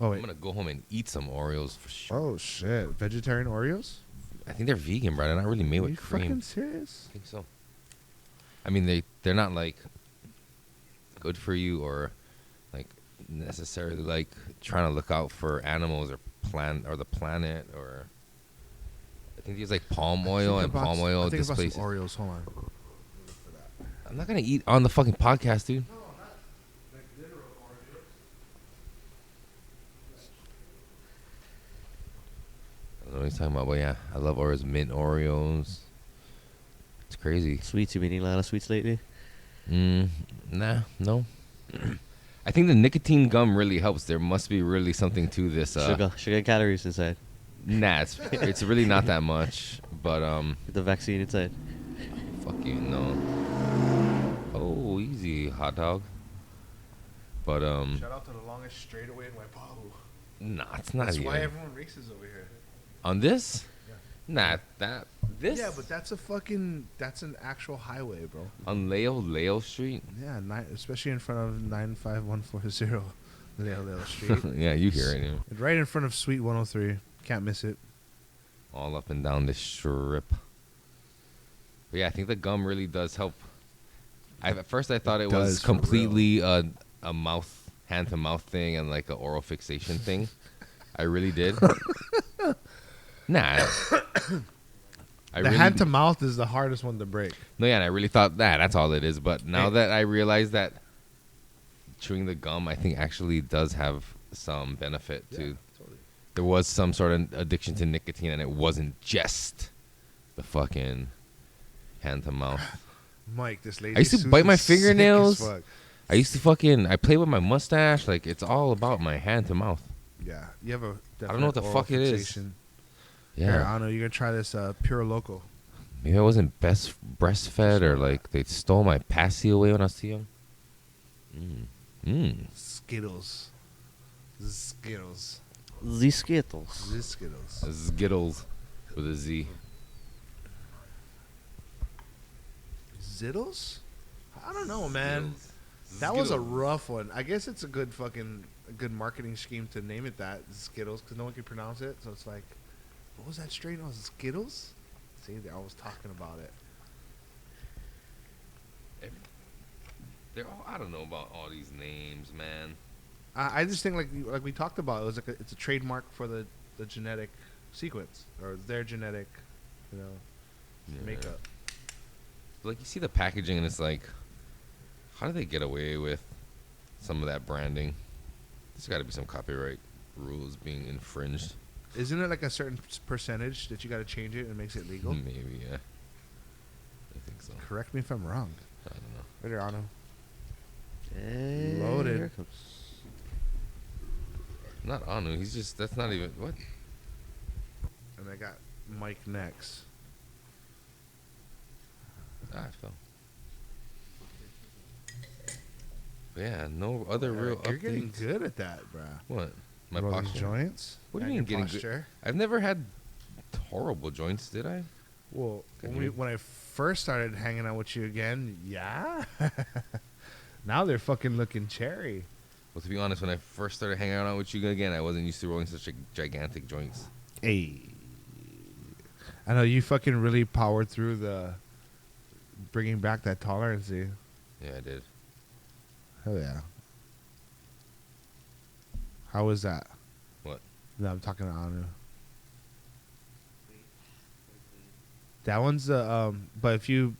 Oh, I'm wait. going to go home and eat some Oreos for sure. Oh, shit. Vegetarian Oreos? I think they're vegan, bro. They're not really made Are with you cream. fucking serious? I think so. I mean, they're not like good for you or like necessarily like trying to look out for animals or the planet or. I think there's like palm oil and palm oil displaces. Oreos. Hold on. I'm not gonna eat on the fucking podcast, dude. I don't know what he's talking about, but yeah, I love Oreos, mint Oreos. It's crazy. Sweets, you been eating a lot of sweets lately? Nah, no. I think the nicotine gum really helps. There must be really something to this. Sugar and calories inside. Nah, it's really not that much. But With the vaccine inside. fuck you, no. Oh, easy, hot dog. But Shout out to the longest straightaway in Waipahu. nah, it's not That's even. why everyone races over here. On this? Yeah. Nah, this. Yeah, but that's an actual highway, bro. On Leo Street. Yeah, especially in front of 95140. Little Street. Yeah, you hear it. It's right in front of Suite 103. Can't miss it. All up and down this strip. But yeah, I think the gum really does help. At first, I thought it was does, for completely a mouth, hand to mouth thing and like an oral fixation thing. I really did. Nah. The hand to mouth is the hardest one to break. No, yeah, and I really thought that's all it is. But now that I realize that chewing the gum, I think actually does have some benefit to. Totally. There was some sort of addiction to nicotine, and it wasn't just the fucking hand to mouth. Mike, this lady. I used to bite my sick as fingernails. fuck. I used to I play with my mustache. Like, it's all about my hand to mouth. Yeah, you have a. I don't know what the fuck it is. fixation. Yeah. Here, I don't know. You're gonna try this Pure Loco. Maybe I wasn't breastfed, or like they stole my passy away when I was too young. Skittles. Skittles. The Skittles. This Skittles. Skittles with a Z. Zittles? I don't know, man. That was a rough one. I guess it's a good marketing scheme to name it that, Skittles, because no one can pronounce it. So it's like, what was that strain? Was it Skittles? See, they're always talking about it. They're all, I don't know about all these names, man. I just think like we talked about, it's a trademark for the genetic sequence or their genetic, makeup. Like, you see the packaging and it's like, how do they get away with some of that branding? There's got to be some copyright rules being infringed. Isn't it like a certain percentage that you got to change it and it makes it legal? Maybe, yeah. I think so. Correct me if I'm wrong. I don't know. Right there, Anno. Hey, Loaded. here it comes. Not Anu. He's just, that's not even, what? And I got Mike next. I fell. But yeah, no other real You're updates. getting good at that, bruh. What? My Rolling posture? joints. What do you and mean your getting good? posture. I've never had horrible joints, did I? Well, Good dude. when I first started hanging out with you again, yeah. Now they're fucking looking cherry. Well, to be honest, when I first started hanging out with you again, I wasn't used to rolling such gigantic joints. Hey. I know you fucking really powered through the bringing back that tolerancy. Yeah, I did. Hell yeah. How was that? What? No, I'm talking to Anu. That one's but if you,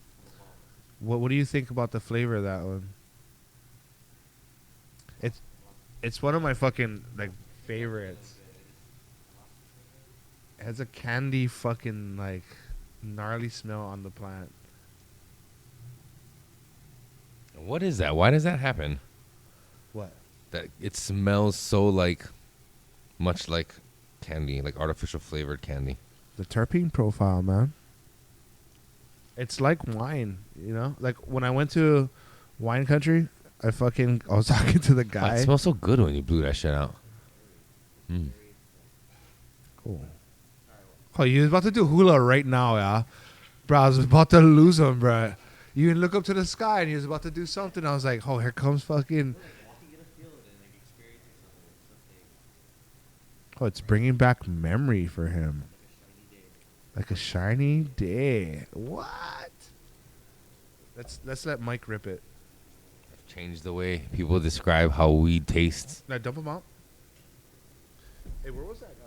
what do you think about the flavor of that one? It's one of my fucking like favorites. It has a candy fucking like gnarly smell on the plant. What is that? Why does that happen? What? That it smells so like, much like candy, like artificial flavored candy. The terpene profile, man. It's like wine, Like when I went to wine country, I was talking to the God, guy. it smells so good when you blew that shit out. Cool. Oh, you was about to do hula right now, yeah? Bro, I was about to lose him, bro. You can look up to the sky and he was about to do something. I was like, oh, here comes fucking... Oh, it's bringing back memory for him. Like a shiny day. What? Let's let Mike rip it. I've changed the way people describe how weed tastes. Now dump him out. Hey, where was that guy?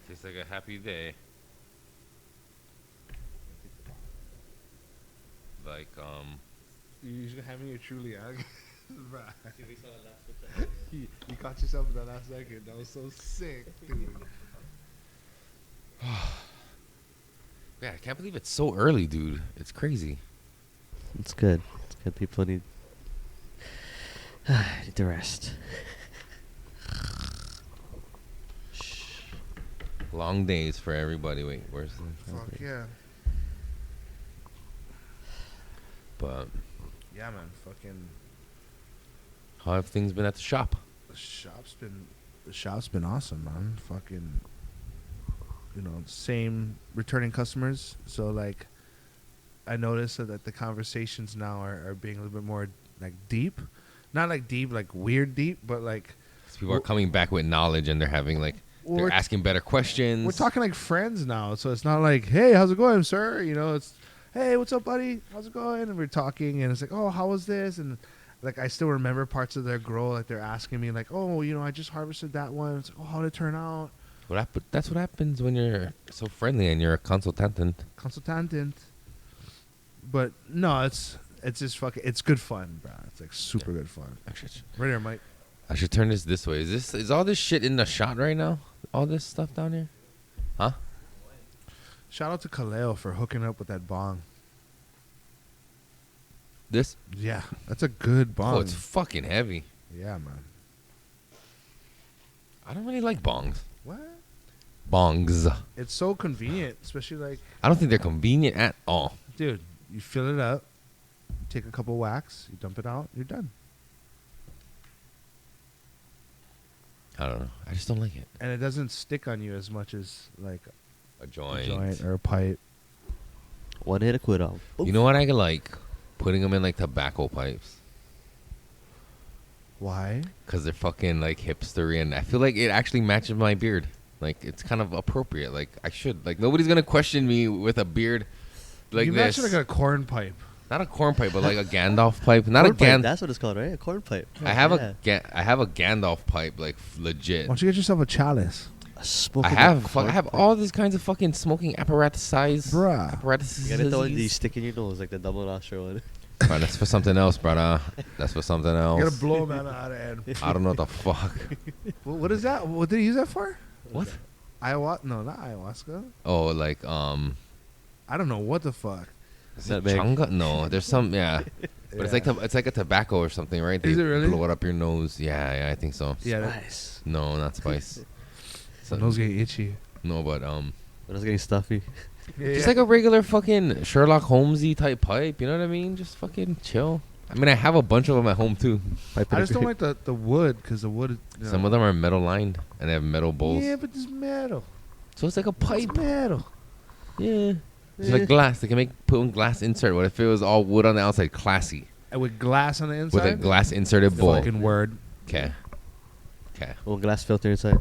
Tastes like a happy day. Like, You're having a truly you caught yourself in that last second. That was so sick, dude. yeah, I can't believe it's so early, dude. It's crazy. It's good. It's good. People need to rest. Long days for everybody. Wait, where's the... Fuck yeah. But Yeah, man. Fucking how have things been at the shop? the shop's been The shop's been awesome, man. Fucking, same returning customers. So like, I noticed that the conversations now are being a little bit more like deep, not like deep, like weird deep, but like People are coming back with knowledge and they're having like they're asking better questions. we're talking like friends now. So it's not like, hey, how's it going, sir? It's, hey, what's up, buddy? How's it going? And we're talking, and it's like, oh, how was this? And like, I still remember parts of their grow. Like they're asking me, like, oh, I just harvested that one. It's like, oh, how did it turn out? That's what happens when you're so friendly and you're a consultant. But no, it's just fucking. It's good fun, bro. It's like super good fun. Right here, Mike. I should turn this way. Is all this shit in the shot right now? All this stuff down here? Huh? Shout out to Kalei for hooking up with that bong. This? Yeah, that's a good bong. Oh, it's fucking heavy. Yeah, man. I don't really like bongs. What? Bongs. It's so convenient, especially like, I don't think they're convenient at all. dude, you fill it up, you take a couple whacks, you dump it out, you're done. I don't know. I just don't like it. And it doesn't stick on you as much as like A joint. a joint or a pipe. One hit a quit off. You know what I like? Putting them in like tobacco pipes. Why? Because they're fucking like hipstery and I feel like it actually matches my beard. Like it's kind of appropriate. Like I should. Like nobody's going to question me with a beard like you this. match it like a corn pipe. Not a corn pipe, but like a Gandalf pipe. Not Corn a pipe, Gandalf. that's what it's called, right? A corn pipe. I have Yeah. I have a Gandalf pipe, like legit. Why don't you get yourself a chalice? Smoking I have all these kinds of fucking smoking apparatus size. Bruh. Apparatuses. You gotta throw in the stick in your nose, like the double nostril one. Bro, that's for something else, brother. That's for something You else. gotta blow them out of end. I don't know what the fuck. What is that? What did he use that for? What? Ayahuasca? No, not ayahuasca. Oh, like I don't know what the fuck. is it Nutmeg. changa? No, there's some but it's like it's like a tobacco or something, right? They Is it really? blow it up your nose. Yeah, I think so. Yeah, Nice. No, not spice. my nose getting itchy. No, but But it's getting stuffy. just like a regular fucking Sherlock Holmesy type pipe. You know what I mean? Just fucking chill. I mean, I have a bunch of them at home too. Pipe I just don't like the wood because the wood. Some of them are metal lined and they have metal bowls. Yeah, but it's metal. So it's like a pipe. It's metal. Yeah. It's like glass. They can put in glass insert. What if it was all wood on the outside? Classy. And with glass on the inside. With a glass inserted bowl. Fucking word. Okay. Little glass filter inside.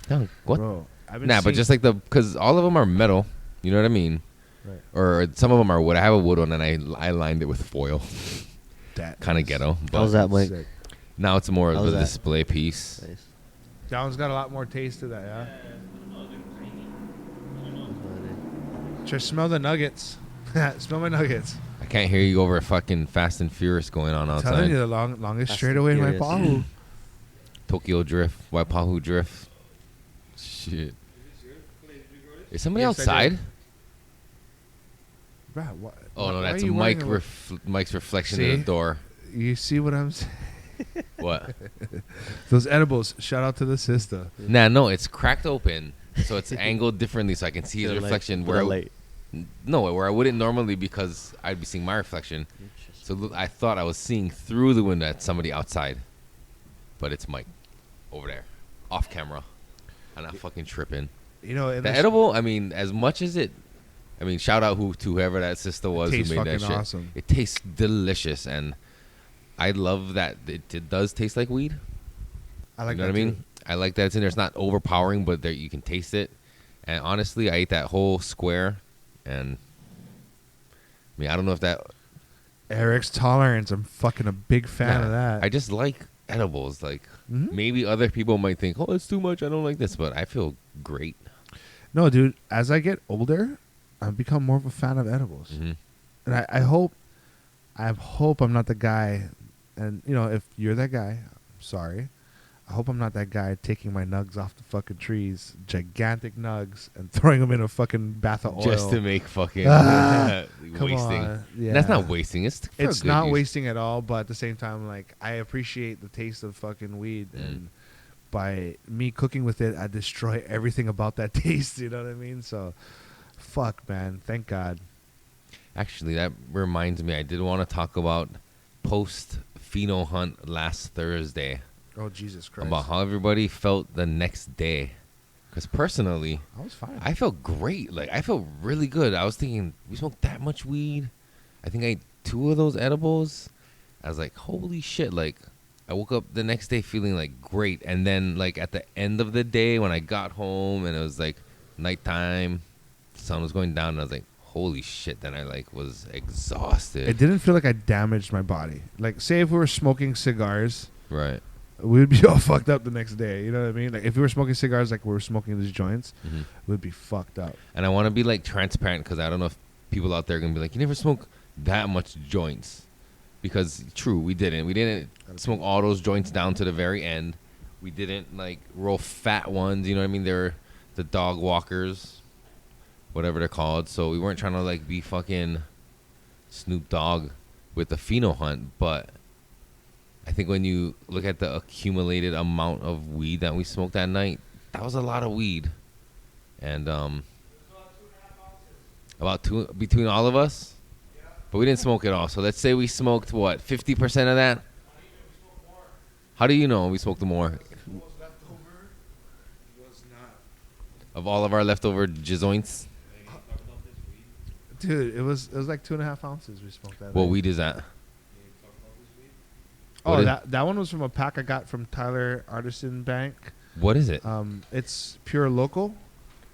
No, what? Bro, I've been Nah, but seeing- just like because all of them are metal. You know what I mean? Right. Or some of them are wood. I have a wood one and I lined it with foil. that Kind of is ghetto. But How's that, Mike? sick. now it's more of How's a that? display piece. Nice. That one's got a lot more taste to that, yeah. Just smell the nuggets. Smell my nuggets. I can't hear you over fucking Fast and Furious going on I'm telling you, outside. the longest Fast straightaway and in my Furious. Pahu. Tokyo Drift, Waipahu Drift. Shit. Is somebody Yes, I outside? did. Bruh, what? Oh no, why that's are you Mike. wearing Mike's reflection in See? the door. You see what I'm saying? What? Those edibles. Shout out to the sister. Nah, no, it's cracked open, so it's angled differently, so I can see his With a light- reflection. with Where a I, light. no, where I wouldn't normally because I'd be seeing my reflection. So look, I thought I was seeing through the window at somebody outside, but it's Mike over there, off camera. I'm not fucking tripping. You know, and The edible, I mean, as much as it, I mean, shout out to whoever that sister was who tastes made that fucking shit. awesome. It tastes delicious, and I love that it does taste like weed. I like You know that what I mean? too. I like that it's in there. It's not overpowering, but there you can taste it. And honestly, I ate that whole square, and I mean, I don't know if that. Eric's tolerance. I'm fucking a big fan Nah, of that. I just like edibles. Like Mhm. maybe other people might think, "Oh, it's too much. I don't like this," but I feel great. No, dude. As I get older, I've become more of a fan of edibles, Hmm. and I hope I'm not the guy. And you know, if you're that guy, I'm sorry. I hope I'm not that guy taking my nugs off the fucking trees, gigantic nugs, and throwing them in a fucking bath of oil. Just to make fucking Come wasting. on. Yeah. That's not wasting. It's for It's good not use. wasting at all, but at the same time, like, I appreciate the taste of fucking weed, and by me cooking with it, I destroy everything about that taste. You know what I mean? So, fuck, man. Thank God. Actually, that reminds me. I did want to talk about post pheno hunt last Thursday. Oh, Jesus Christ. about how everybody felt the next day. Because personally, I was fine. I felt great. Like, I felt really good. I was thinking, we smoked that much weed. I think I ate 2 of those edibles. I was like, holy shit. Like, I woke up the next day feeling, like, great. And then, like, at the end of the day, when I got home and it was, like, nighttime, the sun was going down, and I was like, holy shit. Then I, like, was exhausted. It didn't feel like I damaged my body. Like, say if we were smoking cigars, Right. we would be all fucked up the next day. You know what I mean? Like, if we were smoking cigars like we were smoking these joints, we'd be fucked up. And I want to be, like, transparent because I don't know if people out there are going to be like, you never smoke that much joints. Because, true, we didn't. We didn't smoke all those joints down to the very end. We didn't, like, roll fat ones. You know what I mean? They're the dog walkers, whatever they're called. So we weren't trying to, like, be fucking Snoop Dogg with the pheno hunt. But I think when you look at the accumulated amount of weed that we smoked that night, that was a lot of weed. And about 2 between all of us. But we didn't smoke it all. So let's say we smoked, what, 50% of that? How do you know we smoked more? Of all of our leftover jizoints? Dude, it was like 2.5 ounces we smoked that. What night. weed is that? Oh, What is- that one was from a pack I got from Tyler Artisan Bank. What is it? It's pure local.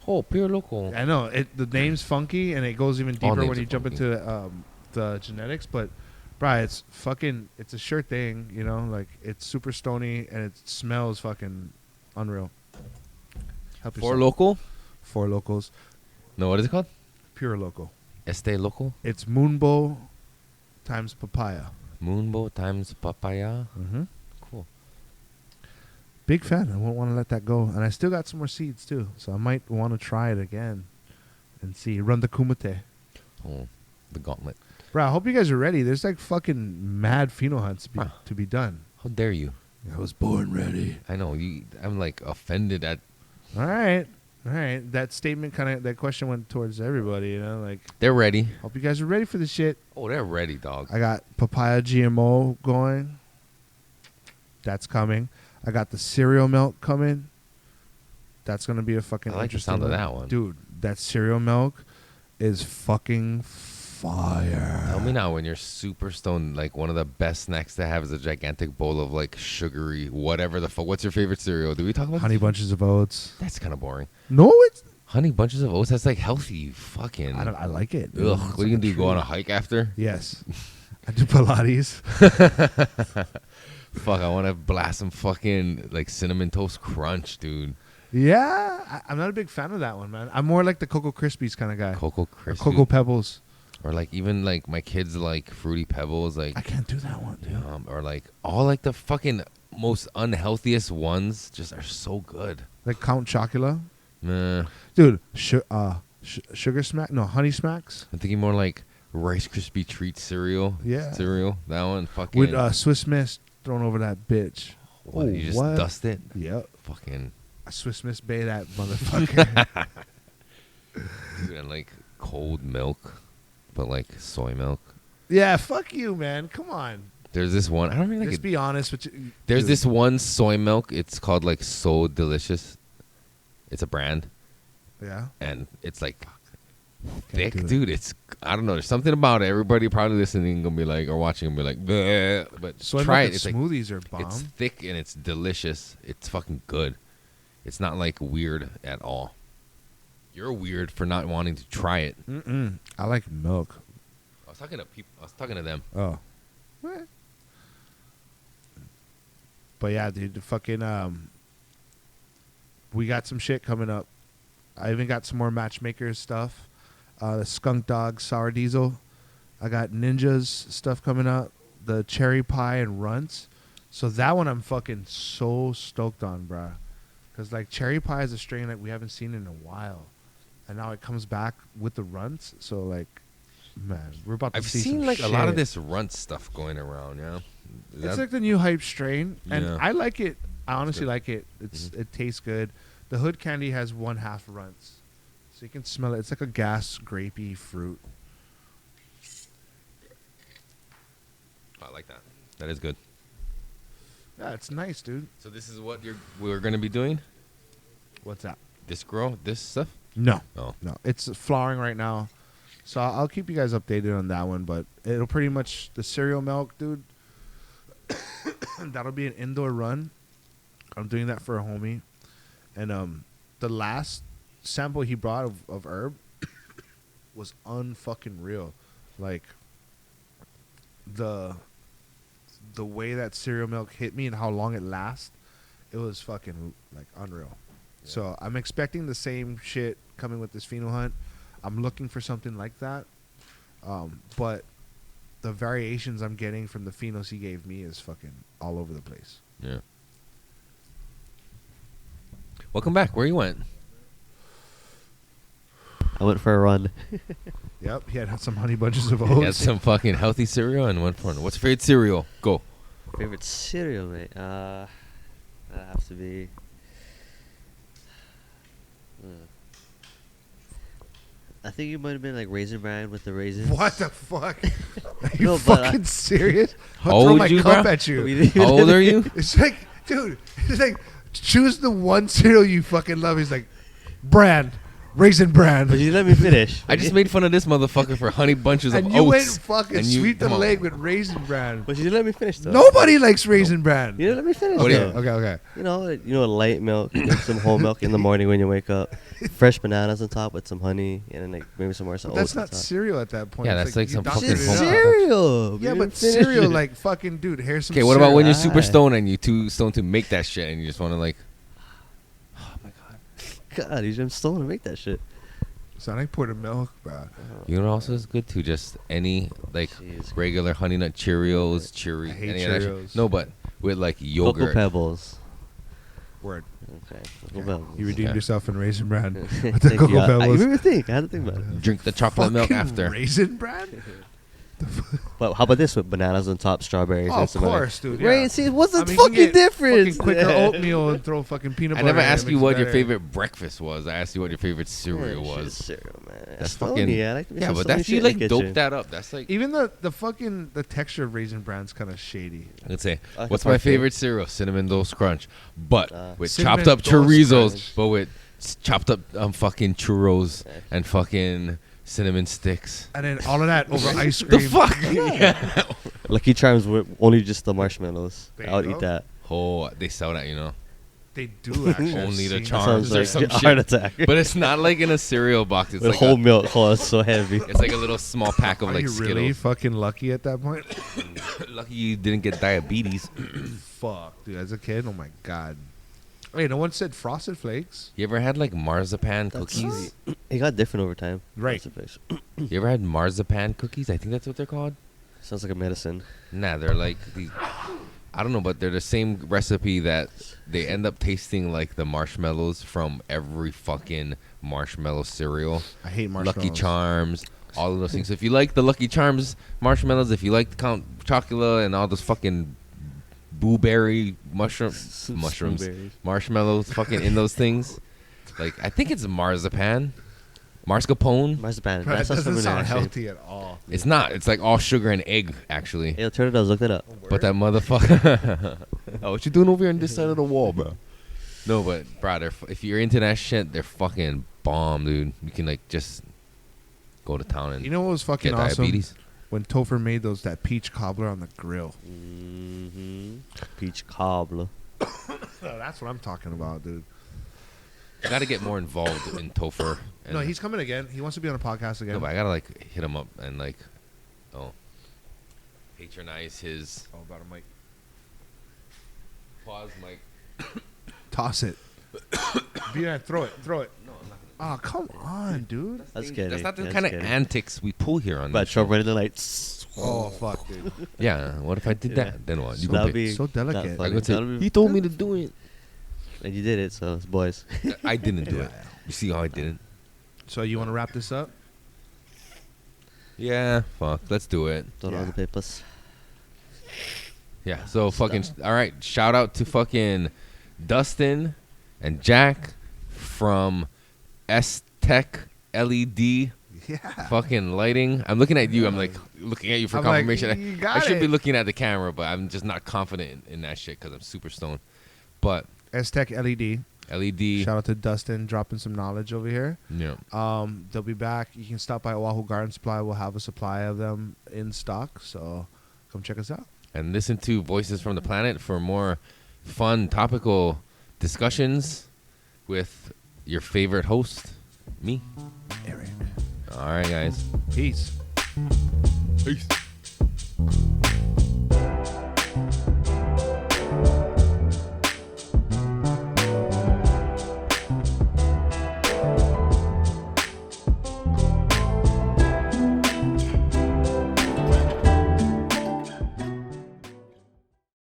Oh, pure local. I know the name's funky and it goes even All deeper names when are you jump funky. into the genetics. But, bruh, it's a sure thing. You know, like it's super stony and it smells fucking unreal. Help For yourself. local? Four locals, No, what is it called? pure local. Esttech local? It's Moonbow times papaya. Moonbow times papaya. Mm-hmm. Cool. Big fan. I won't want to let that go. And I still got some more seeds too, so I might want to try it again and see. Run the kumite. Oh, the gauntlet. Bro, I hope you guys are ready. There's like fucking mad pheno hunts Bruh. to be done. How dare you? I was born ready. I know. I'm like offended at. All right. That statement that question went towards everybody, you know? Like, They're ready. hope you guys are ready for this shit. Oh, they're ready, dog. I got papaya GMO going. That's coming. I got the cereal milk coming. That's going to be a fucking I like the interesting sound of one. that one. Dude, that cereal milk is fucking fire. Tell me now when you're super stoned, like one of the best snacks to have is a gigantic bowl of like sugary, whatever the fuck. What's your favorite cereal? Do we talk about Honey this? Bunches of Oats. That's kind of boring. No, it's... Honey Bunches of Oats, that's like healthy. You fucking. I like it. dude. Ugh, It's what are you like gonna do? Go on a treat. hike after? Yes. I do Pilates. Fuck, I want to blast some fucking like cinnamon toast crunch, dude. Yeah, I'm not a big fan of that one, man. I'm more like the Cocoa Krispies kind of guy. Cocoa Or Krispies. Cocoa Pebbles. Or like even like my kids like Fruity Pebbles, like I can't do that one, dude. or like all like the fucking most unhealthiest ones just are so good. Like Count Chocula. Nah, Dude, Sugar Smack? No, Honey Smacks. I'm thinking more like Rice Krispie treat cereal. Yeah. Cereal. That one fucking. With Swiss Miss thrown over that bitch. what, you just what? dust it. Yep. Fucking. I Swiss Miss Bay that motherfucker. Dude, and like cold milk, but like soy milk. Yeah, fuck you, man. Come on. There's this one. I don't really like Just it. be honest with you. There's Dude. this one soy milk. It's called like So Delicious. It's a brand, Yeah. and it's like Can't do thick, it. dude. It's I don't know. There's something about it. Everybody probably listening gonna be like or watching gonna be like, bleh. But Soy try milk it. It's and like smoothies are bomb. it's thick and it's delicious. It's fucking good. It's not like weird at all. You're weird for not wanting to try it. Mm-mm. I like milk. I was talking to people. I was talking to them. Oh. What? But yeah, dude, the fucking we got some shit coming up. I even got some more matchmakers stuff. The Skunk Dog Sour Diesel. I got Ninjas stuff coming up. The Cherry Pie and Runts. So that one I'm fucking so stoked on, bruh. Because like Cherry Pie is a strain that we haven't seen in a while. And now it comes back with the Runts. So like, man, we're about to I've see seen some like a lot of shit. this runt stuff going around. Yeah, Is It's that- like the new hype strain, and Yeah. I like it. I honestly good. like it. It tastes good. The hood candy has 1/2 runts, so you can smell it. It's like a gas grapey fruit. I like that. That is good. Yeah, it's nice, dude. So this is what we're gonna be doing. What's that? This stuff. No. Oh. No. It's flowering right now. So I'll keep you guys updated on that one, but it'll pretty much the cereal milk, dude. That'll be an indoor run. I'm doing that for a homie. And the last sample he brought of herb was unfucking real. Like the way that cereal milk hit me and how long it lasts, it was fucking like unreal. Yeah. So I'm expecting the same shit coming with this pheno hunt. I'm looking for something like that. But the variations I'm getting from the phenos he gave me is fucking all over the place. Yeah. Welcome back. Where you went? I went for a run. Yep, he had some honey bunches of You had oats. some fucking healthy cereal and went for it. What's your favorite cereal? Go. Favorite cereal, mate? That have to be. I think it might have been like Raisin Bran with the raisins. What the fuck? Are you No, but fucking serious? How I'll old throw my you, cup bro? at you. How old are you? It's like, dude, it's like, choose the one cereal you fucking love. He's like, Bran, Raisin Bran. But you let me finish. I just made fun of this motherfucker for honey bunches of And you went oats. fucking And you- sweep the come on. leg with Raisin Bran. But you didn't let me finish though. Nobody likes Raisin Bran. You didn't let me finish. What do you- though. Okay. You know, light milk, you get some whole milk in the morning when you wake up, fresh bananas on top with some honey, and then like maybe some more But oats that's on not top. cereal at that point. Yeah, It's that's like you some doctored fucking it It's home- up. cereal. Yeah, You but didn't finish cereal, it. like, fucking, dude, here's some Okay, what about when you're cereal. super stoned and you too stoned to make that shit and you just want to like, oh my god. God, you just stolen to make that shit. Sound like poured milk, bro. You know what also is good too? Just any like Jeez. regular Honey Nut Cheerios, I hate any of that shit. Cheerios. No, but with like Cocoa yogurt. Pebbles. Word. Okay. Cocoa Pebbles. You redeemed Yeah. yourself in Raisin Bran with Thank the you. Cocoa I Pebbles. didn't even think. I had to think about it. Drink the chocolate milk Fucking after. Raisin Bran? But how about this with bananas on top, strawberries, Oh, and of some other- course, dude. Right? Yeah. See, what's the I mean, you can fucking get difference? Fucking quicker oatmeal and throw fucking peanut I butter. never in it, asked it you makes what it your better. favorite breakfast was. I asked you what your favorite cereal Yeah, shit, was. cereal, man. That's Stony, fucking. I like to make Yeah, some but stony that's shit you in the like kitchen. dope that up. That's like. Even the fucking the texture of Raisin Bran's kind of shady. I could say, I what's could my partake. favorite cereal? Cinnamon Toast Crunch, but with Cinnamon chopped up Toast chorizos, Crunch. but with chopped up fucking churros Yeah. and fucking cinnamon sticks. And then all of that over ice The cream. fuck? Yeah. Lucky Charms with only just the marshmallows. There you I'll go. eat that. Oh, they sell that, you know. They do actually. Only the I've seen charms. Sounds or like some a shit. heart attack. But it's not like in a cereal box. It's With like whole milk. Oh, it's so heavy. it's like a little small pack of Are like you Skittles. really fucking lucky at that point? Lucky you didn't get diabetes. Fuck, dude. As a kid, oh my god. Hey, no one said Frosted Flakes. You ever had like marzipan cookies? It got different over time. Right. You ever had marzipan cookies? I think that's what they're called. Sounds like a medicine. Nah, they're like these. I don't know, but they're the same recipe that they end up tasting like the marshmallows from every fucking marshmallow cereal. I hate marshmallows. Lucky Charms, all of those things. So if you like the Lucky Charms marshmallows, if you like Count Chocula and all those fucking blueberry mushrooms, Blueberries. marshmallows, fucking in those things, like I think it's marzipan, mascarpone. Marzipan. Bro, That that sounds doesn't familiar, sound actually. healthy at all. It's not. It's like all sugar and egg, actually. Hey, turn it up. Look that up. But that motherfucker. Oh, what you doing over here on this side of the wall, bro? No, but bro, if you're into that shit, they're fucking bomb, dude. You can like just go to town and You know what was fucking get awesome? diabetes. When Topher made that peach cobbler on the grill. Mm-hmm. Peach cobbler. That's what I'm talking about, dude. I gotta get more involved in Topher. And No, he's coming again. He wants to be on a podcast again. No, but I gotta like hit him up and like, patronize his Oh, about a mic. pause mic. Toss it. Yeah, throw it. No, I'm not. Oh, come on, dude. That's kidding. That's not the That's kind of kidding. antics we pull here on But this show. Trump ready to lights. Oh, fuck, dude. Yeah, what if I did Yeah. that? Then what? You So go that'd pay. be So delicate. not I funny. could say, That'd be- he told me to do it. And you did it, so it's boys. I didn't do Yeah. it. You see how I didn't? So you want to wrap this up? Yeah, fuck. Let's do it. Don't Yeah. know the papers. Yeah, so fucking, all right, shout out to fucking Dustin and Jack from Esttech LED Yeah. Fucking lighting. I'm looking at you. I'm like looking at you for I'm like, confirmation. you got I should be it. looking at the camera, but I'm just not confident in that shit because I'm super stoned. But Esttech LED. LED. Shout out to Dustin dropping some knowledge over here. Yeah. They'll be back. You can stop by Oahu Garden Supply. We'll have a supply of them in stock. So come check us out. And listen to Voices from the Planet for more fun, topical discussions with your favorite host, me, Erik. All right, guys. Peace. Peace.